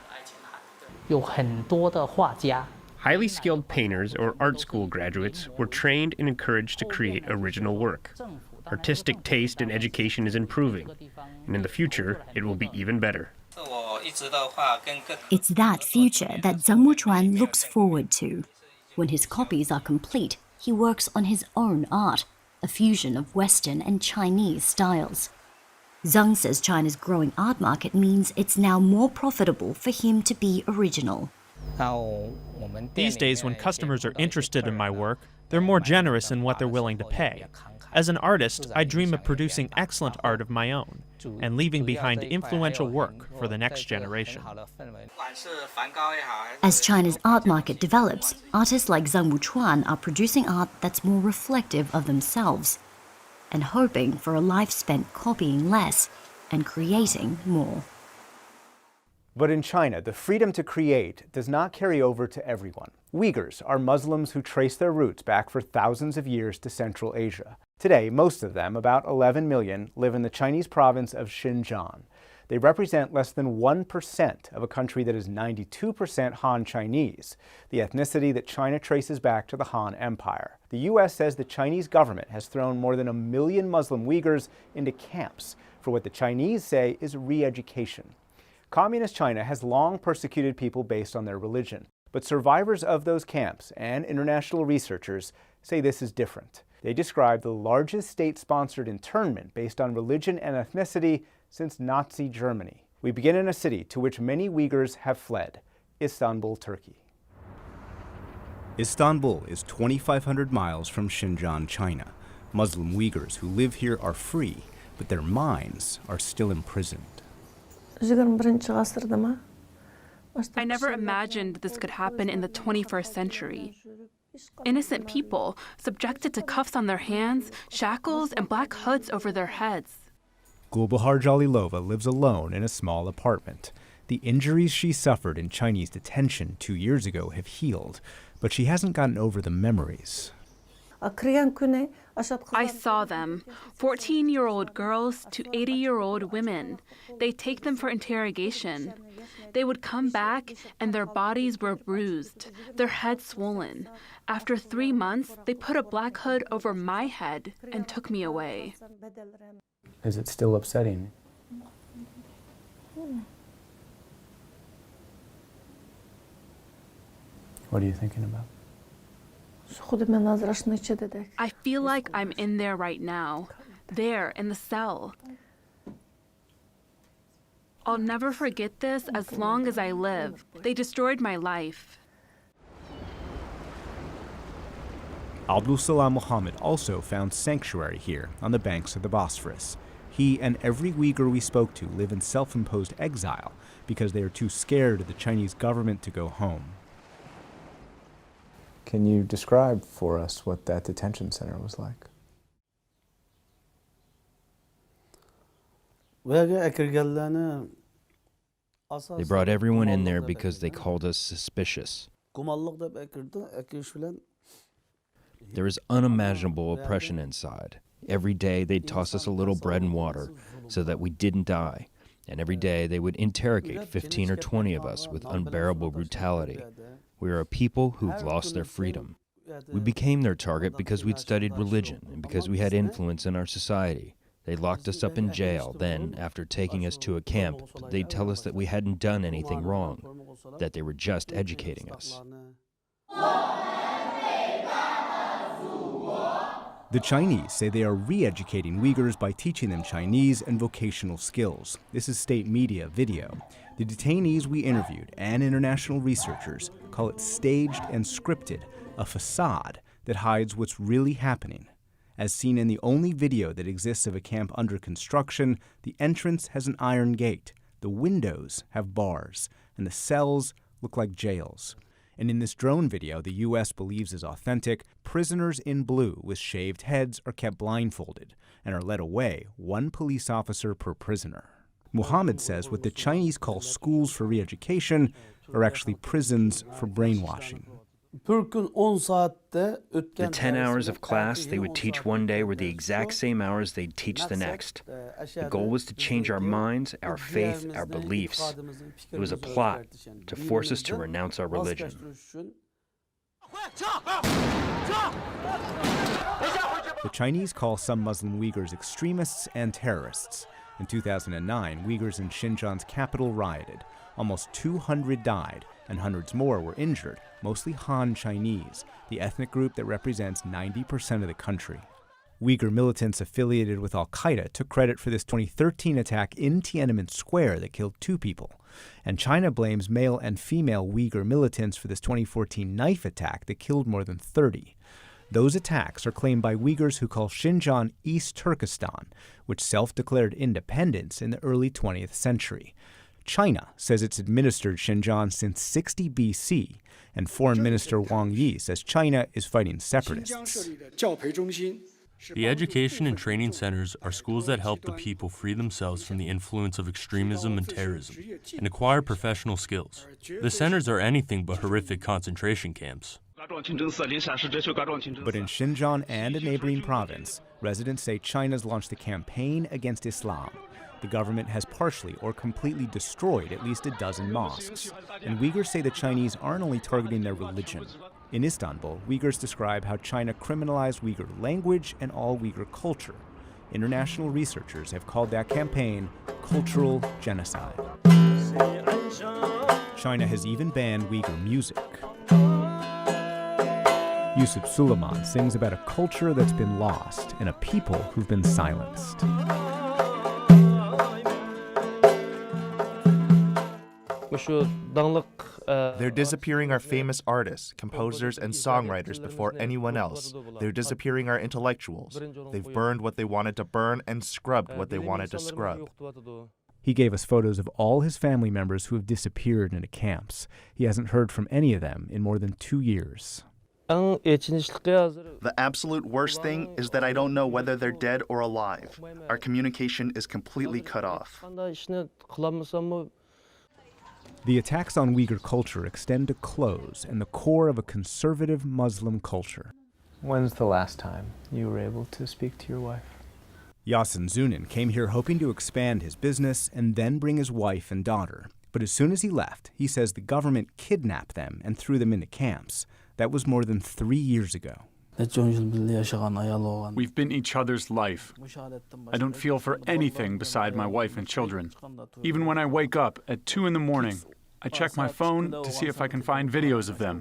Highly skilled painters or art school graduates were trained and encouraged to create original work. Artistic taste and education is improving, and in the future, it will be even better. It's that future that Zhang Wuchuan looks forward to. When his copies are complete, he works on his own art, a fusion of Western and Chinese styles. Zhang says China's growing art market means it's now more profitable for him to be original. These days, when customers are interested in my work, they're more generous in what they're willing to pay. As an artist, I dream of producing excellent art of my own and leaving behind influential work for the next generation. As China's art market develops, artists like Zhang Wuchuan are producing art that's more reflective of themselves and hoping for a life spent copying less and creating more. But in China, the freedom to create does not carry over to everyone. Uyghurs are Muslims who trace their roots back for thousands of years to Central Asia. Today, most of them, about 11 million, live in the Chinese province of Xinjiang. They represent less than 1% of a country that is 92% Han Chinese, the ethnicity that China traces back to the Han Empire. The U.S. says the Chinese government has thrown more than 1 million Muslim Uyghurs into camps for what the Chinese say is re-education. Communist China has long persecuted people based on their religion, but survivors of those camps and international researchers say this is different. They describe the largest state-sponsored internment based on religion and ethnicity since Nazi Germany. We begin in a city to which many Uyghurs have fled, Istanbul, Turkey. Istanbul is 2,500 miles from Xinjiang, China. Muslim Uyghurs who live here are free, but their minds are still imprisoned. I never imagined this could happen in the 21st century. Innocent people subjected to cuffs on their hands, shackles, and black hoods over their heads. Gulbahar Jalilova lives alone in a small apartment. The injuries she suffered in Chinese detention 2 years ago have healed, but she hasn't gotten over the memories. I saw them, 14-year-old girls to 80-year-old women. They take them for interrogation. They would come back and their bodies were bruised, their heads swollen. After 3 months, they put a black hood over my head and took me away. Is it still upsetting? What are you thinking about? I feel like I'm in there right now, there in the cell. I'll never forget this as long as I live. They destroyed my life. Abdul Salam Muhammad also found sanctuary here on the banks of the Bosphorus. He and every Uyghur we spoke to live in self-imposed exile because they are too scared of the Chinese government to go home. Can you describe for us what that detention center was like? They brought everyone in there because they called us suspicious. There is unimaginable oppression inside. Every day they'd toss us a little bread and water so that we didn't die. And every day they would interrogate 15 or 20 of us with unbearable brutality. We are a people who've lost their freedom. We became their target because we'd studied religion and because we had influence in our society. They locked us up in jail. Then, after taking us to a camp, they'd tell us that we hadn't done anything wrong, that they were just educating us. The Chinese say they are re-educating Uyghurs by teaching them Chinese and vocational skills. This is state media video. The detainees we interviewed and international researchers call it staged and scripted, a facade that hides what's really happening. As seen in the only video that exists of a camp under construction, the entrance has an iron gate, the windows have bars, and the cells look like jails. And in this drone video the U.S. believes is authentic, prisoners in blue with shaved heads are kept blindfolded and are led away, one police officer per prisoner. Muhammad says what the Chinese call schools for re-education are actually prisons for brainwashing. The 10 hours of class they would teach one day were the exact same hours they'd teach the next. The goal was to change our minds, our faith, our beliefs. It was a plot to force us to renounce our religion. The Chinese call some Muslim Uyghurs extremists and terrorists. In 2009, Uyghurs in Xinjiang's capital rioted. Almost 200 died, and hundreds more were injured, mostly Han Chinese, the ethnic group that represents 90% of the country. Uyghur militants affiliated with al-Qaeda took credit for this 2013 attack in Tiananmen Square that killed 2 people. And China blames male and female Uyghur militants for this 2014 knife attack that killed more than 30. Those attacks are claimed by Uyghurs who call Xinjiang East Turkestan, which self-declared independence in the early 20th century. China says it's administered Xinjiang since 60 BC, and Foreign Minister Wang Yi says China is fighting separatists. The education and training centers are schools that help the people free themselves from the influence of extremism and terrorism and acquire professional skills. The centers are anything but horrific concentration camps. But in Xinjiang and a neighboring province, residents say China's launched a campaign against Islam. The government has partially or completely destroyed at least a dozen mosques. And Uyghurs say the Chinese aren't only targeting their religion. In Istanbul, Uyghurs describe how China criminalized Uyghur language and all Uyghur culture. International researchers have called that campaign cultural genocide. China has even banned Uyghur music. Yusuf Suleiman sings about a culture that's been lost and a people who've been silenced. They're disappearing our famous artists, composers, and songwriters before anyone else. They're disappearing our intellectuals. They've burned what they wanted to burn and scrubbed what they wanted to scrub. He gave us photos of all his family members who have disappeared into camps. He hasn't heard from any of them in more than 2 years. The absolute worst thing is that I don't know whether they're dead or alive. Our communication is completely cut off. The attacks on Uyghur culture extend to clothes and the core of a conservative Muslim culture. When's the last time you were able to speak to your wife? Yasin Zunin came here hoping to expand his business and then bring his wife and daughter. But as soon as he left, he says the government kidnapped them and threw them into camps. That was more than 3 years ago. We've been each other's life. I don't feel for anything beside my wife and children. Even when I wake up at 2 in the morning, I check my phone to see if I can find videos of them.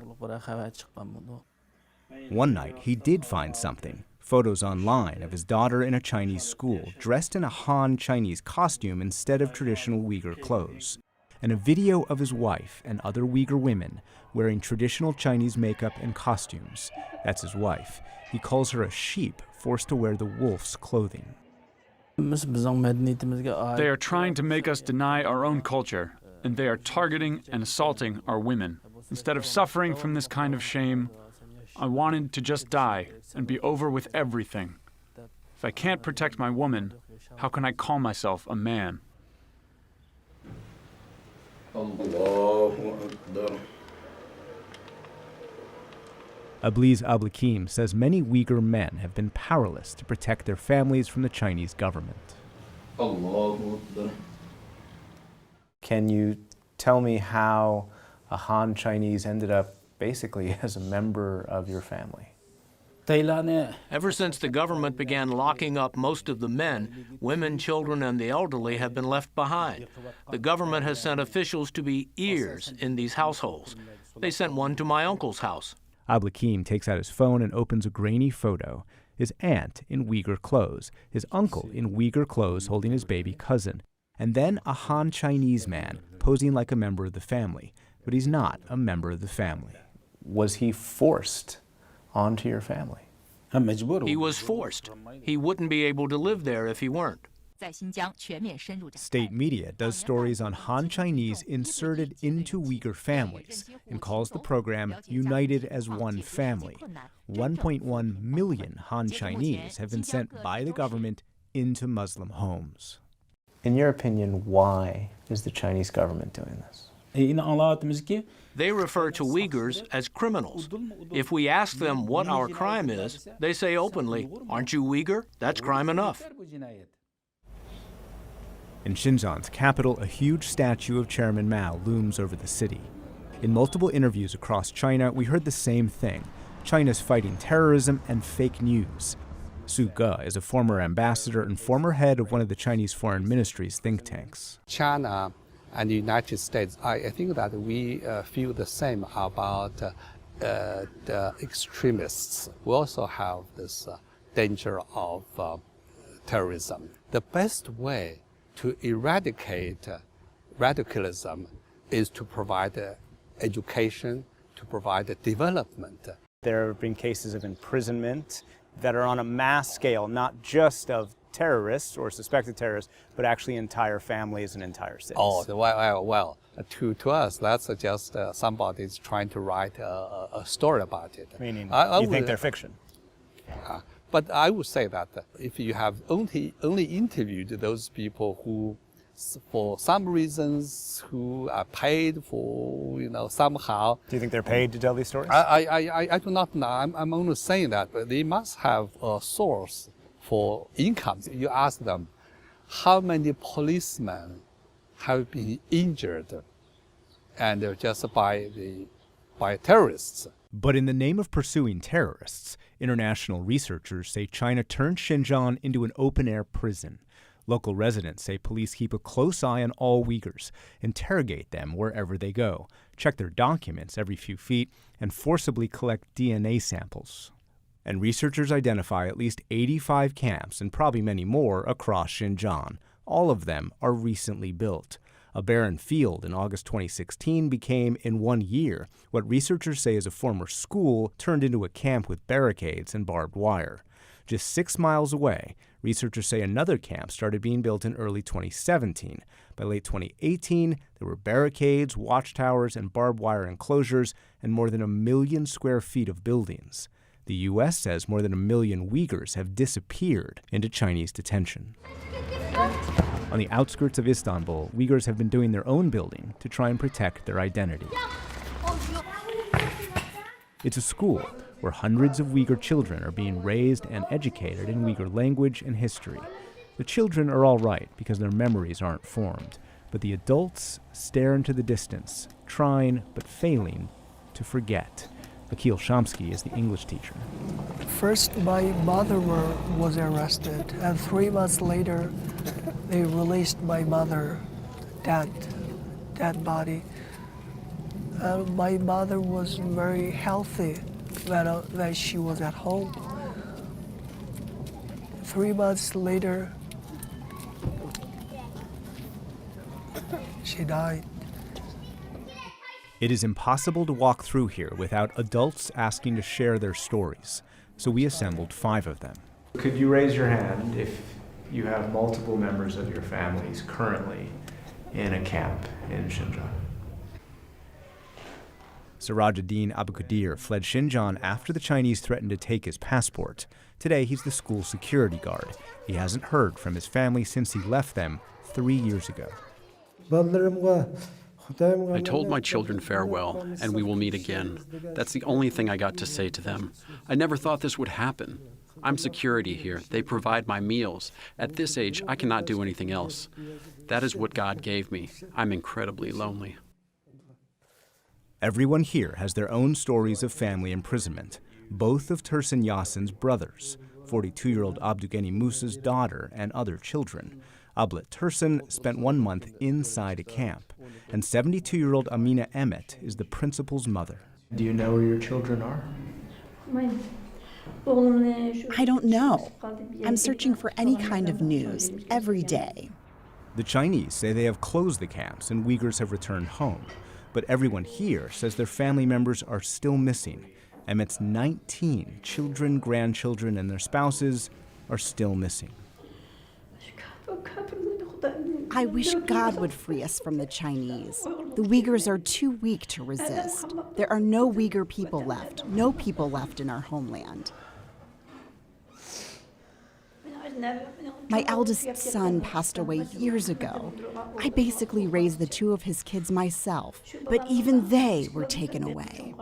One night, he did find something. Photos online of his daughter in a Chinese school, dressed in a Han Chinese costume instead of traditional Uyghur clothes. And a video of his wife and other Uyghur women wearing traditional Chinese makeup and costumes. That's his wife. He calls her a sheep forced to wear the wolf's clothing. They are trying to make us deny our own culture, and they are targeting and assaulting our women. Instead of suffering from this kind of shame, I wanted to just die and be over with everything. If I can't protect my woman, how can I call myself a man? Abliz Ablikim says many Uyghur men have been powerless to protect their families from the Chinese government. Can you tell me how a Han Chinese ended up basically as a member of your family? Ever since the government began locking up most of the men, women, children, and the elderly have been left behind. The government has sent officials to be ears in these households. They sent one to my uncle's house. Ablikim takes out his phone and opens a grainy photo. His aunt in Uyghur clothes, his uncle in Uyghur clothes holding his baby cousin, and then a Han Chinese man posing like a member of the family. But he's not a member of the family. Was he forced onto your family? He was forced. He wouldn't be able to live there if he weren't. State media does stories on Han Chinese inserted into Uyghur families and calls the program United as One Family. 1.1 million Han Chinese have been sent by the government into Muslim homes. In your opinion, why is the Chinese government doing this? They refer to Uyghurs as criminals. If we ask them what our crime is, they say openly, "Aren't you Uyghur? That's crime enough." In Xinjiang's capital, a huge statue of Chairman Mao looms over the city. In multiple interviews across China, we heard the same thing: China's fighting terrorism and fake news. Su Ge is a former ambassador and former head of one of the Chinese Foreign Ministry's think tanks. China and the United States, I think that we feel the same about the extremists. We also have this danger of terrorism. The best way to eradicate radicalism is to provide education, to provide development. There have been cases of imprisonment that are on a mass scale, not just of terrorists or suspected terrorists, but actually entire families and entire cities. Oh, well, to us, that's just somebody's trying to write a story about it. Meaning, I you think they're fiction? But I would say that if you have only interviewed those people who, for some reasons, who are paid for, somehow. Do you think they're paid to tell these stories? I do not know. I'm only saying that, but they must have a source for income. You ask them, how many policemen have been injured, and just by terrorists? But in the name of pursuing terrorists, international researchers say China turned Xinjiang into an open-air prison. Local residents say police keep a close eye on all Uyghurs, interrogate them wherever they go, check their documents every few feet, and forcibly collect DNA samples. And researchers identify at least 85 camps, and probably many more, across Xinjiang. All of them are recently built. A barren field in August 2016 became, in 1 year, what researchers say is a former school turned into a camp with barricades and barbed wire. Just 6 miles away, researchers say another camp started being built in early 2017. By late 2018, there were barricades, watchtowers, and barbed wire enclosures, and more than 1 million square feet of buildings. The U.S. says more than 1 million Uyghurs have disappeared into Chinese detention. On the outskirts of Istanbul, Uyghurs have been doing their own building to try and protect their identity. It's a school where hundreds of Uyghur children are being raised and educated in Uyghur language and history. The children are all right because their memories aren't formed, but the adults stare into the distance, trying but failing to forget. Akil Shamsky is the English teacher. First, my mother was arrested, and 3 months later, they released my mother, dead body. My mother was very healthy when she was at home. 3 months later, she died. It is impossible to walk through here without adults asking to share their stories, so we assembled 5 of them. Could you raise your hand if You have multiple members of your families currently in a camp in Xinjiang. Sirajuddin Abu Qadir fled Xinjiang after the Chinese threatened to take his passport. Today, he's the school security guard. He hasn't heard from his family since he left them 3 years ago. I told my children farewell, and we will meet again. That's the only thing I got to say to them. I never thought this would happen. I'm security here. They provide my meals. At this age, I cannot do anything else. That is what God gave me. I'm incredibly lonely. Everyone here has their own stories of family imprisonment. Both of Tursun Yasin's brothers, 42-year-old Abdugeni Musa's daughter, and other children. Ablet Tursun spent 1 month inside a camp, and 72-year-old Amina Emmet is the principal's mother. Do you know where your children are? I don't know. I'm searching for any kind of news every day. The Chinese say they have closed the camps and Uyghurs have returned home. But everyone here says their family members are still missing. Emmet's 19 children, grandchildren, and their spouses are still missing. I wish God would free us from the Chinese. The Uyghurs are too weak to resist. There are no Uyghur people left, no people left in our homeland. My eldest son passed away years ago. I basically raised the 2 of his kids myself, but even they were taken away.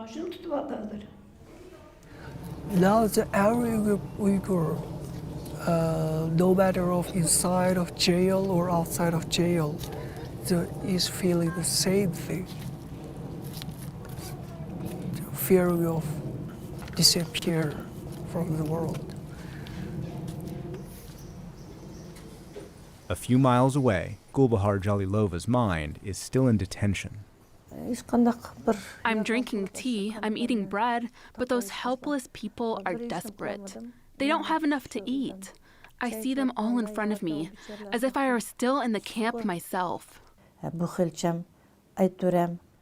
Now every Uyghur, no matter of inside of jail or outside of jail, is feeling the same thing. The fear of disappear from the world. A few miles away, Gulbahar Jalilova's mind is still in detention. I'm drinking tea, I'm eating bread, but those helpless people are desperate. They don't have enough to eat. I see them all in front of me, as if I were still in the camp myself.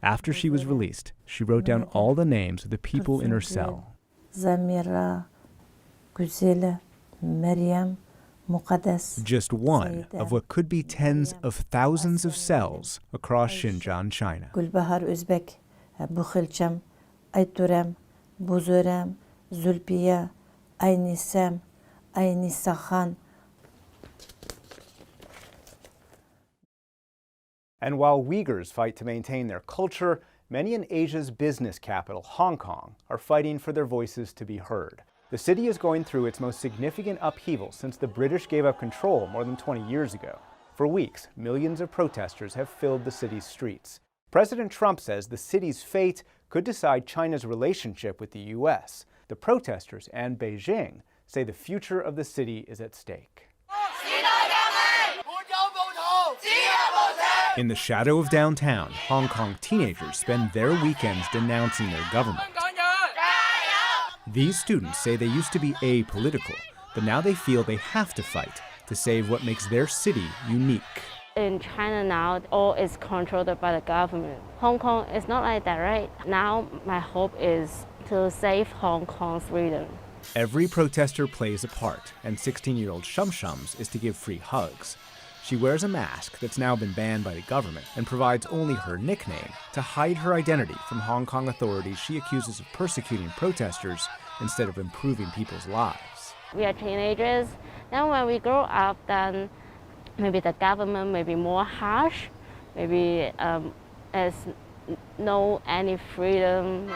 After she was released, she wrote down all the names of the people in her cell. Zamira, Guzela, Maryam, Just one of what could be tens of thousands of cells across Xinjiang, China. Gulbahar Uzbek, Bukhilcham, Aituram, Buzuram, Zulpiya, Aynisam, Aynisakhan. And while Uyghurs fight to maintain their culture, many in Asia's business capital, Hong Kong, are fighting for their voices to be heard. The city is going through its most significant upheaval since the British gave up control more than 20 years ago. For weeks, millions of protesters have filled the city's streets. President Trump says the city's fate could decide China's relationship with the U.S. The protesters and Beijing say the future of the city is at stake. In the shadow of downtown, Hong Kong teenagers spend their weekends denouncing their government. These students say they used to be apolitical, but now they feel they have to fight to save what makes their city unique. In China now, all is controlled by the government. Hong Kong is not like that, right? Now my hope is to save Hong Kong's freedom. Every protester plays a part, and 16-year-old Shum Shums is to give free hugs. She wears a mask that's now been banned by the government and provides only her nickname to hide her identity from Hong Kong authorities she accuses of persecuting protesters instead of improving people's lives. We are teenagers. Then when we grow up, then maybe the government may be more harsh, maybe there's no any freedom.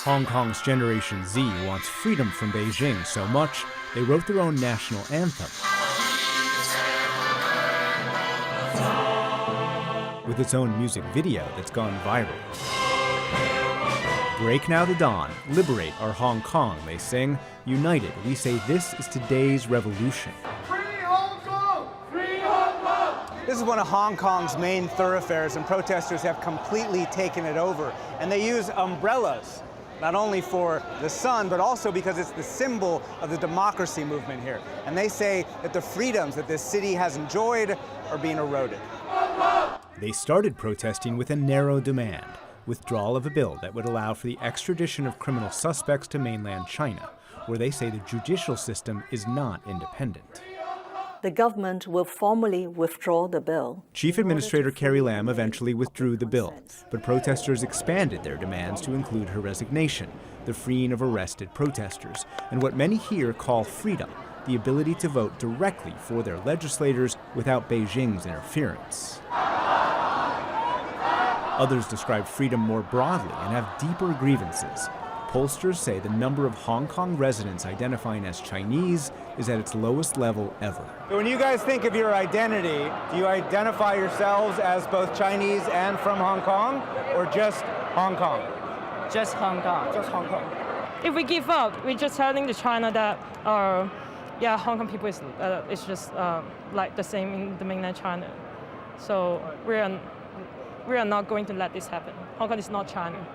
Hong Kong's Generation Z wants freedom from Beijing so much, they wrote their own national anthem. With its own music video that's gone viral. Break now the dawn, liberate our Hong Kong, they sing. United, we say this is today's revolution. Free Hong Kong! Free Hong Kong! This is one of Hong Kong's main thoroughfares, and protesters have completely taken it over. And they use umbrellas, not only for the sun, but also because it's the symbol of the democracy movement here. And they say that the freedoms that this city has enjoyed are being eroded. They started protesting with a narrow demand, withdrawal of a bill that would allow for the extradition of criminal suspects to mainland China, where they say the judicial system is not independent. the government will formally withdraw the bill. Chief Administrator Carrie Lam eventually withdrew the bill, but protesters expanded their demands to include her resignation, the freeing of arrested protesters, and what many here call freedom, the ability to vote directly for their legislators without Beijing's interference. Others describe freedom more broadly and have deeper grievances. Pollsters say the number of Hong Kong residents identifying as Chinese is at its lowest level ever. When you guys think of your identity, do you identify yourselves as both Chinese and from Hong Kong, or just Hong Kong? Just Hong Kong. Just Hong Kong. If we give up, we're just telling the China that, Hong Kong people is just like the same in the mainland China. So we are not going to let this happen. Hong Kong is not China.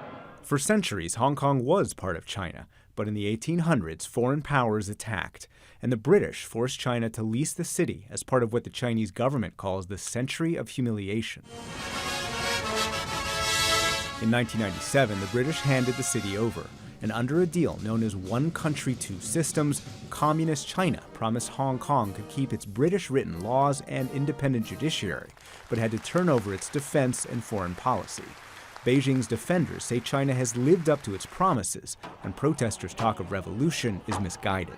For centuries, Hong Kong was part of China, but in the 1800s, foreign powers attacked, and the British forced China to lease the city as part of what the Chinese government calls the Century of Humiliation. In 1997, the British handed the city over, and under a deal known as One Country, Two Systems, Communist China promised Hong Kong could keep its British-written laws and independent judiciary, but had to turn over its defense and foreign policy. Beijing's defenders say China has lived up to its promises, and protesters' talk of revolution is misguided.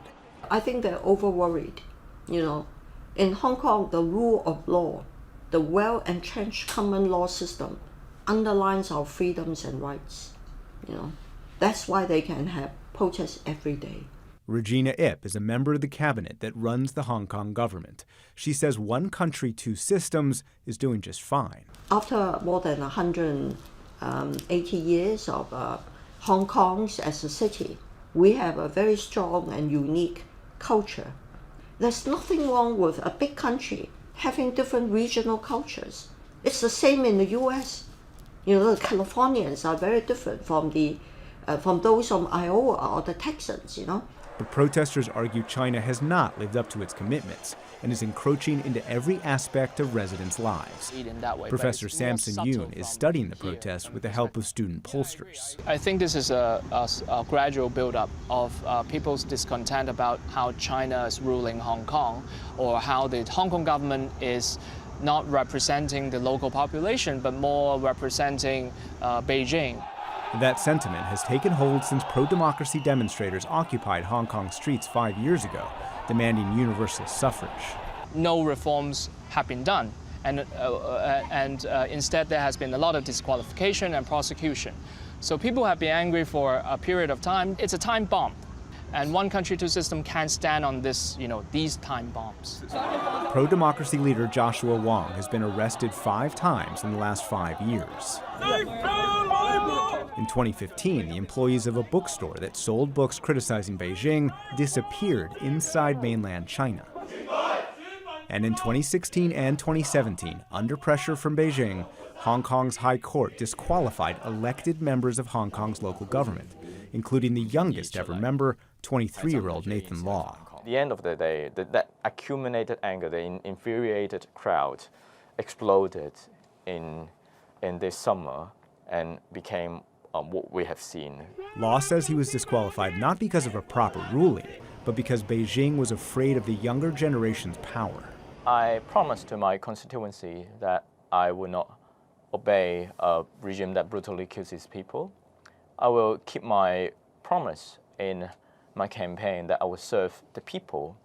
I think they're over-worried. In Hong Kong, the rule of law, the well-entrenched common law system, underlines our freedoms and rights. That's why they can have protests every day. Regina Ip is a member of the cabinet that runs the Hong Kong government. She says One Country, Two Systems is doing just fine. After more than 180 years of Hong Kong as a city, we have a very strong and unique culture. There's nothing wrong with a big country having different regional cultures. It's the same in the US. The Californians are very different from those from Iowa or the Texans, But protesters argue China has not lived up to its commitments and is encroaching into every aspect of residents' lives. Professor Samson Yoon is studying the protests with the help of student pollsters. I think this is a gradual buildup of people's discontent about how China is ruling Hong Kong, or how the Hong Kong government is not representing the local population, but more representing Beijing. That sentiment has taken hold since pro-democracy demonstrators occupied Hong Kong streets 5 years ago, demanding universal suffrage. No reforms have been done, and instead there has been a lot of disqualification and prosecution. So people have been angry for a period of time. It's a time bomb, and One Country, Two Systems can't stand on this, these time bombs. Pro-democracy leader Joshua Wong has been arrested 5 times in the last 5 years. In 2015, the employees of a bookstore that sold books criticizing Beijing disappeared inside mainland China. And in 2016 and 2017, under pressure from Beijing, Hong Kong's High Court disqualified elected members of Hong Kong's local government, including the youngest ever member, 23-year-old Nathan Law. At the end of the day, that accumulated anger, the infuriated crowd exploded in this summer and became what we have seen. Law says he was disqualified not because of a proper ruling, but because Beijing was afraid of the younger generation's power. I promised to my constituency that I would not obey a regime that brutally kills its people. I will keep my promise in my campaign that I will serve the people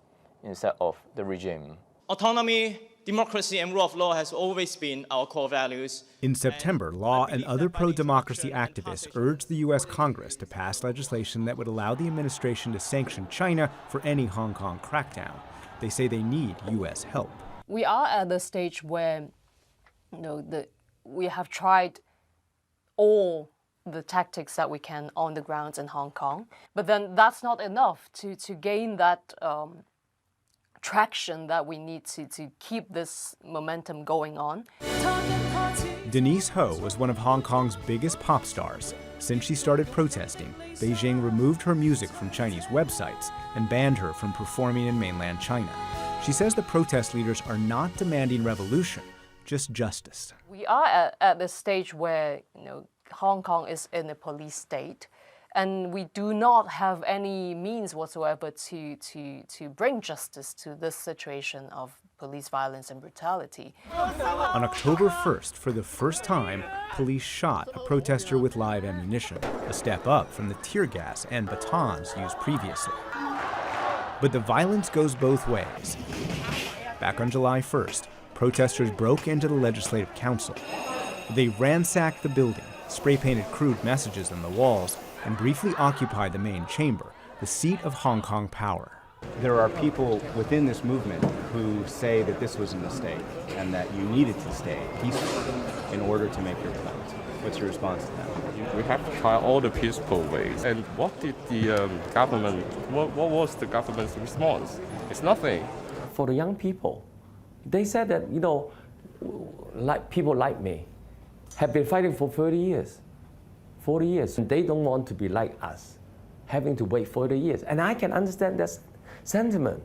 instead of the regime. Autonomy, democracy, and rule of law has always been our core values. In September, Law and other pro-democracy activists urged the U.S. Congress to pass legislation that would allow the administration to sanction China for any Hong Kong crackdown. They say they need U.S. help. We are at the stage where we have tried all the tactics that we can on the grounds in Hong Kong, but then that's not enough to gain that traction that we need to keep this momentum going on. Denise Ho was one of Hong Kong's biggest pop stars. Since she started protesting, Beijing removed her music from Chinese websites and banned her from performing in mainland China. She says the protest leaders are not demanding revolution, just justice. We are at the stage where Hong Kong is in a police state, And we do not have any means whatsoever to bring justice to this situation of police violence and brutality. On October 1st, for the first time, police shot a protester with live ammunition, a step up from the tear gas and batons used previously. But the violence goes both ways. Back on July 1st, protesters broke into the Legislative Council. They ransacked the building, spray-painted crude messages on the walls, and briefly occupied the main chamber, the seat of Hong Kong power. There are people within this movement who say that this was a mistake and that you needed to stay peaceful in order to make your point. What's your response to that? We have to try all the peaceful ways. And what did the government, what was the government's response? It's nothing. For the young people, they said that, you know, like people like me have been fighting for 30 years, 40 years, and they don't want to be like us, having to wait 40 years. And I can understand that sentiment.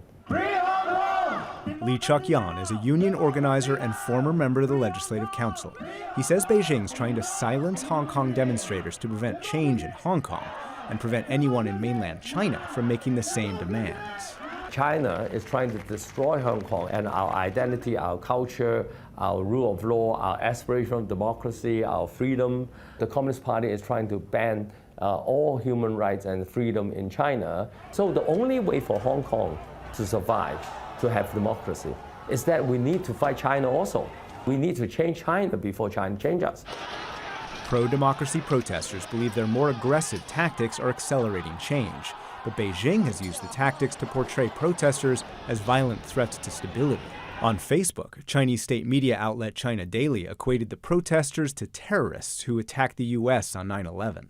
Lee Chuk-yan is a union organizer and former member of the Legislative Council. He says Beijing's trying to silence Hong Kong demonstrators to prevent change in Hong Kong and prevent anyone in mainland China from making the same demands. China is trying to destroy Hong Kong and our identity, our culture, our rule of law, our aspiration of democracy, our freedom. The Communist Party is trying to ban all human rights and freedom in China. So the only way for Hong Kong to survive, to have democracy, is that we need to fight China also. We need to change China before China changes us. Pro-democracy protesters believe their more aggressive tactics are accelerating change, but Beijing has used the tactics to portray protesters as violent threats to stability. On Facebook, Chinese state media outlet China Daily equated the protesters to terrorists who attacked the U.S. on 9/11.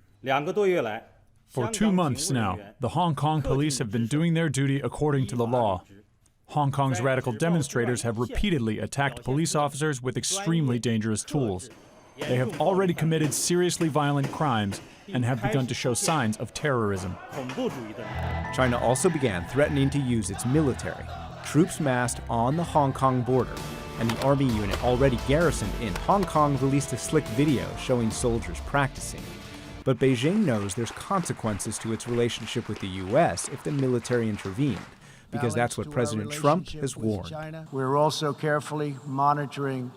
For 2 months now, the Hong Kong police have been doing their duty according to the law. Hong Kong's radical demonstrators have repeatedly attacked police officers with extremely dangerous tools. They have already committed seriously violent crimes and have begun to show signs of terrorism. China also began threatening to use its military, troops massed on the Hong Kong border, and the army unit already garrisoned in Hong Kong released a slick video showing soldiers practicing. But Beijing knows there's consequences to its relationship with the U.S. if the military intervened, because that's what President Trump has warned. We're also carefully monitoring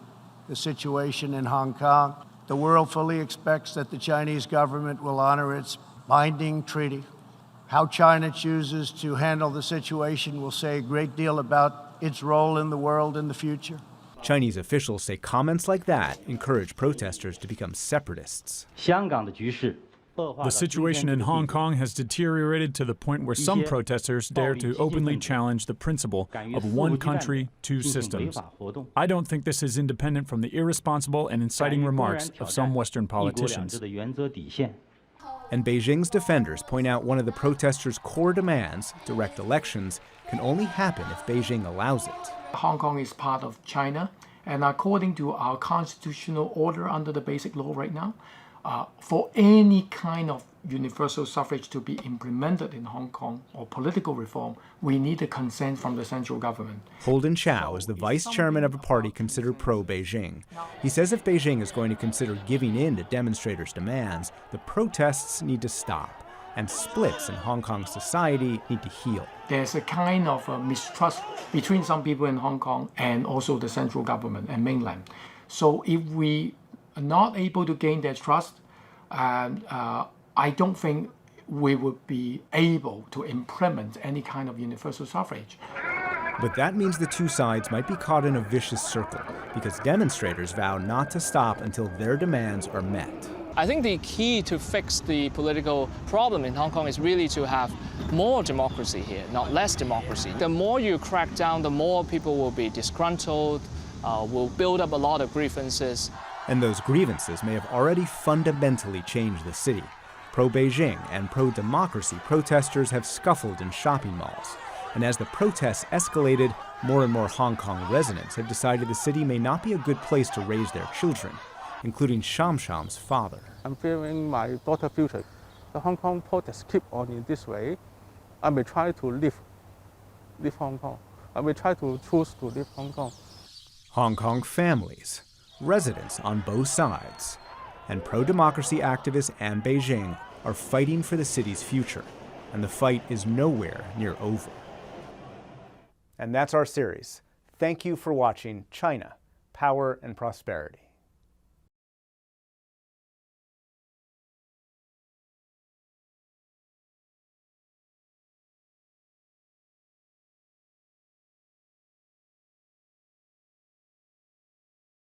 the situation in Hong Kong. The world fully expects that the Chinese government will honor its binding treaty. How China chooses to handle the situation will say a great deal about its role in the world in the future. Chinese officials say comments like that encourage protesters to become separatists. The situation in Hong Kong has deteriorated to the point where some protesters dare to openly challenge the principle of one country, two systems. I don't think this is independent from the irresponsible and inciting remarks of some Western politicians. And Beijing's defenders point out one of the protesters' core demands, direct elections, can only happen if Beijing allows it. Hong Kong is part of China, and according to our constitutional order under the Basic Law right now, for any kind of universal suffrage to be implemented in Hong Kong or political reform, we need the consent from the central government. Holden Chow is the vice chairman of a party considered pro-Beijing. He says if Beijing is going to consider giving in to demonstrators' demands, the protests need to stop, and splits in Hong Kong society need to heal. There's a kind of mistrust between some people in Hong Kong and also the central government and mainland. So if we are not able to gain their trust, I don't think we would be able to implement any kind of universal suffrage. But that means the two sides might be caught in a vicious circle, because demonstrators vow not to stop until their demands are met. I think the key to fix the political problem in Hong Kong is really to have more democracy here, not less democracy. The more you crack down, the more people will be disgruntled, will build up a lot of grievances. And those grievances may have already fundamentally changed the city. Pro-Beijing and pro-democracy protesters have scuffled in shopping malls. And as the protests escalated, more and more Hong Kong residents have decided the city may not be a good place to raise their children, including Sham Sham's father. I'm fearing my daughter's future. The Hong Kong protests keep on in this way. I may try to leave Hong Kong. I may try to choose to leave Hong Kong. Hong Kong families, residents on both sides, and pro-democracy activists and Beijing are fighting for the city's future, and the fight is nowhere near over. And that's our series. Thank you for watching China, Power and Prosperity.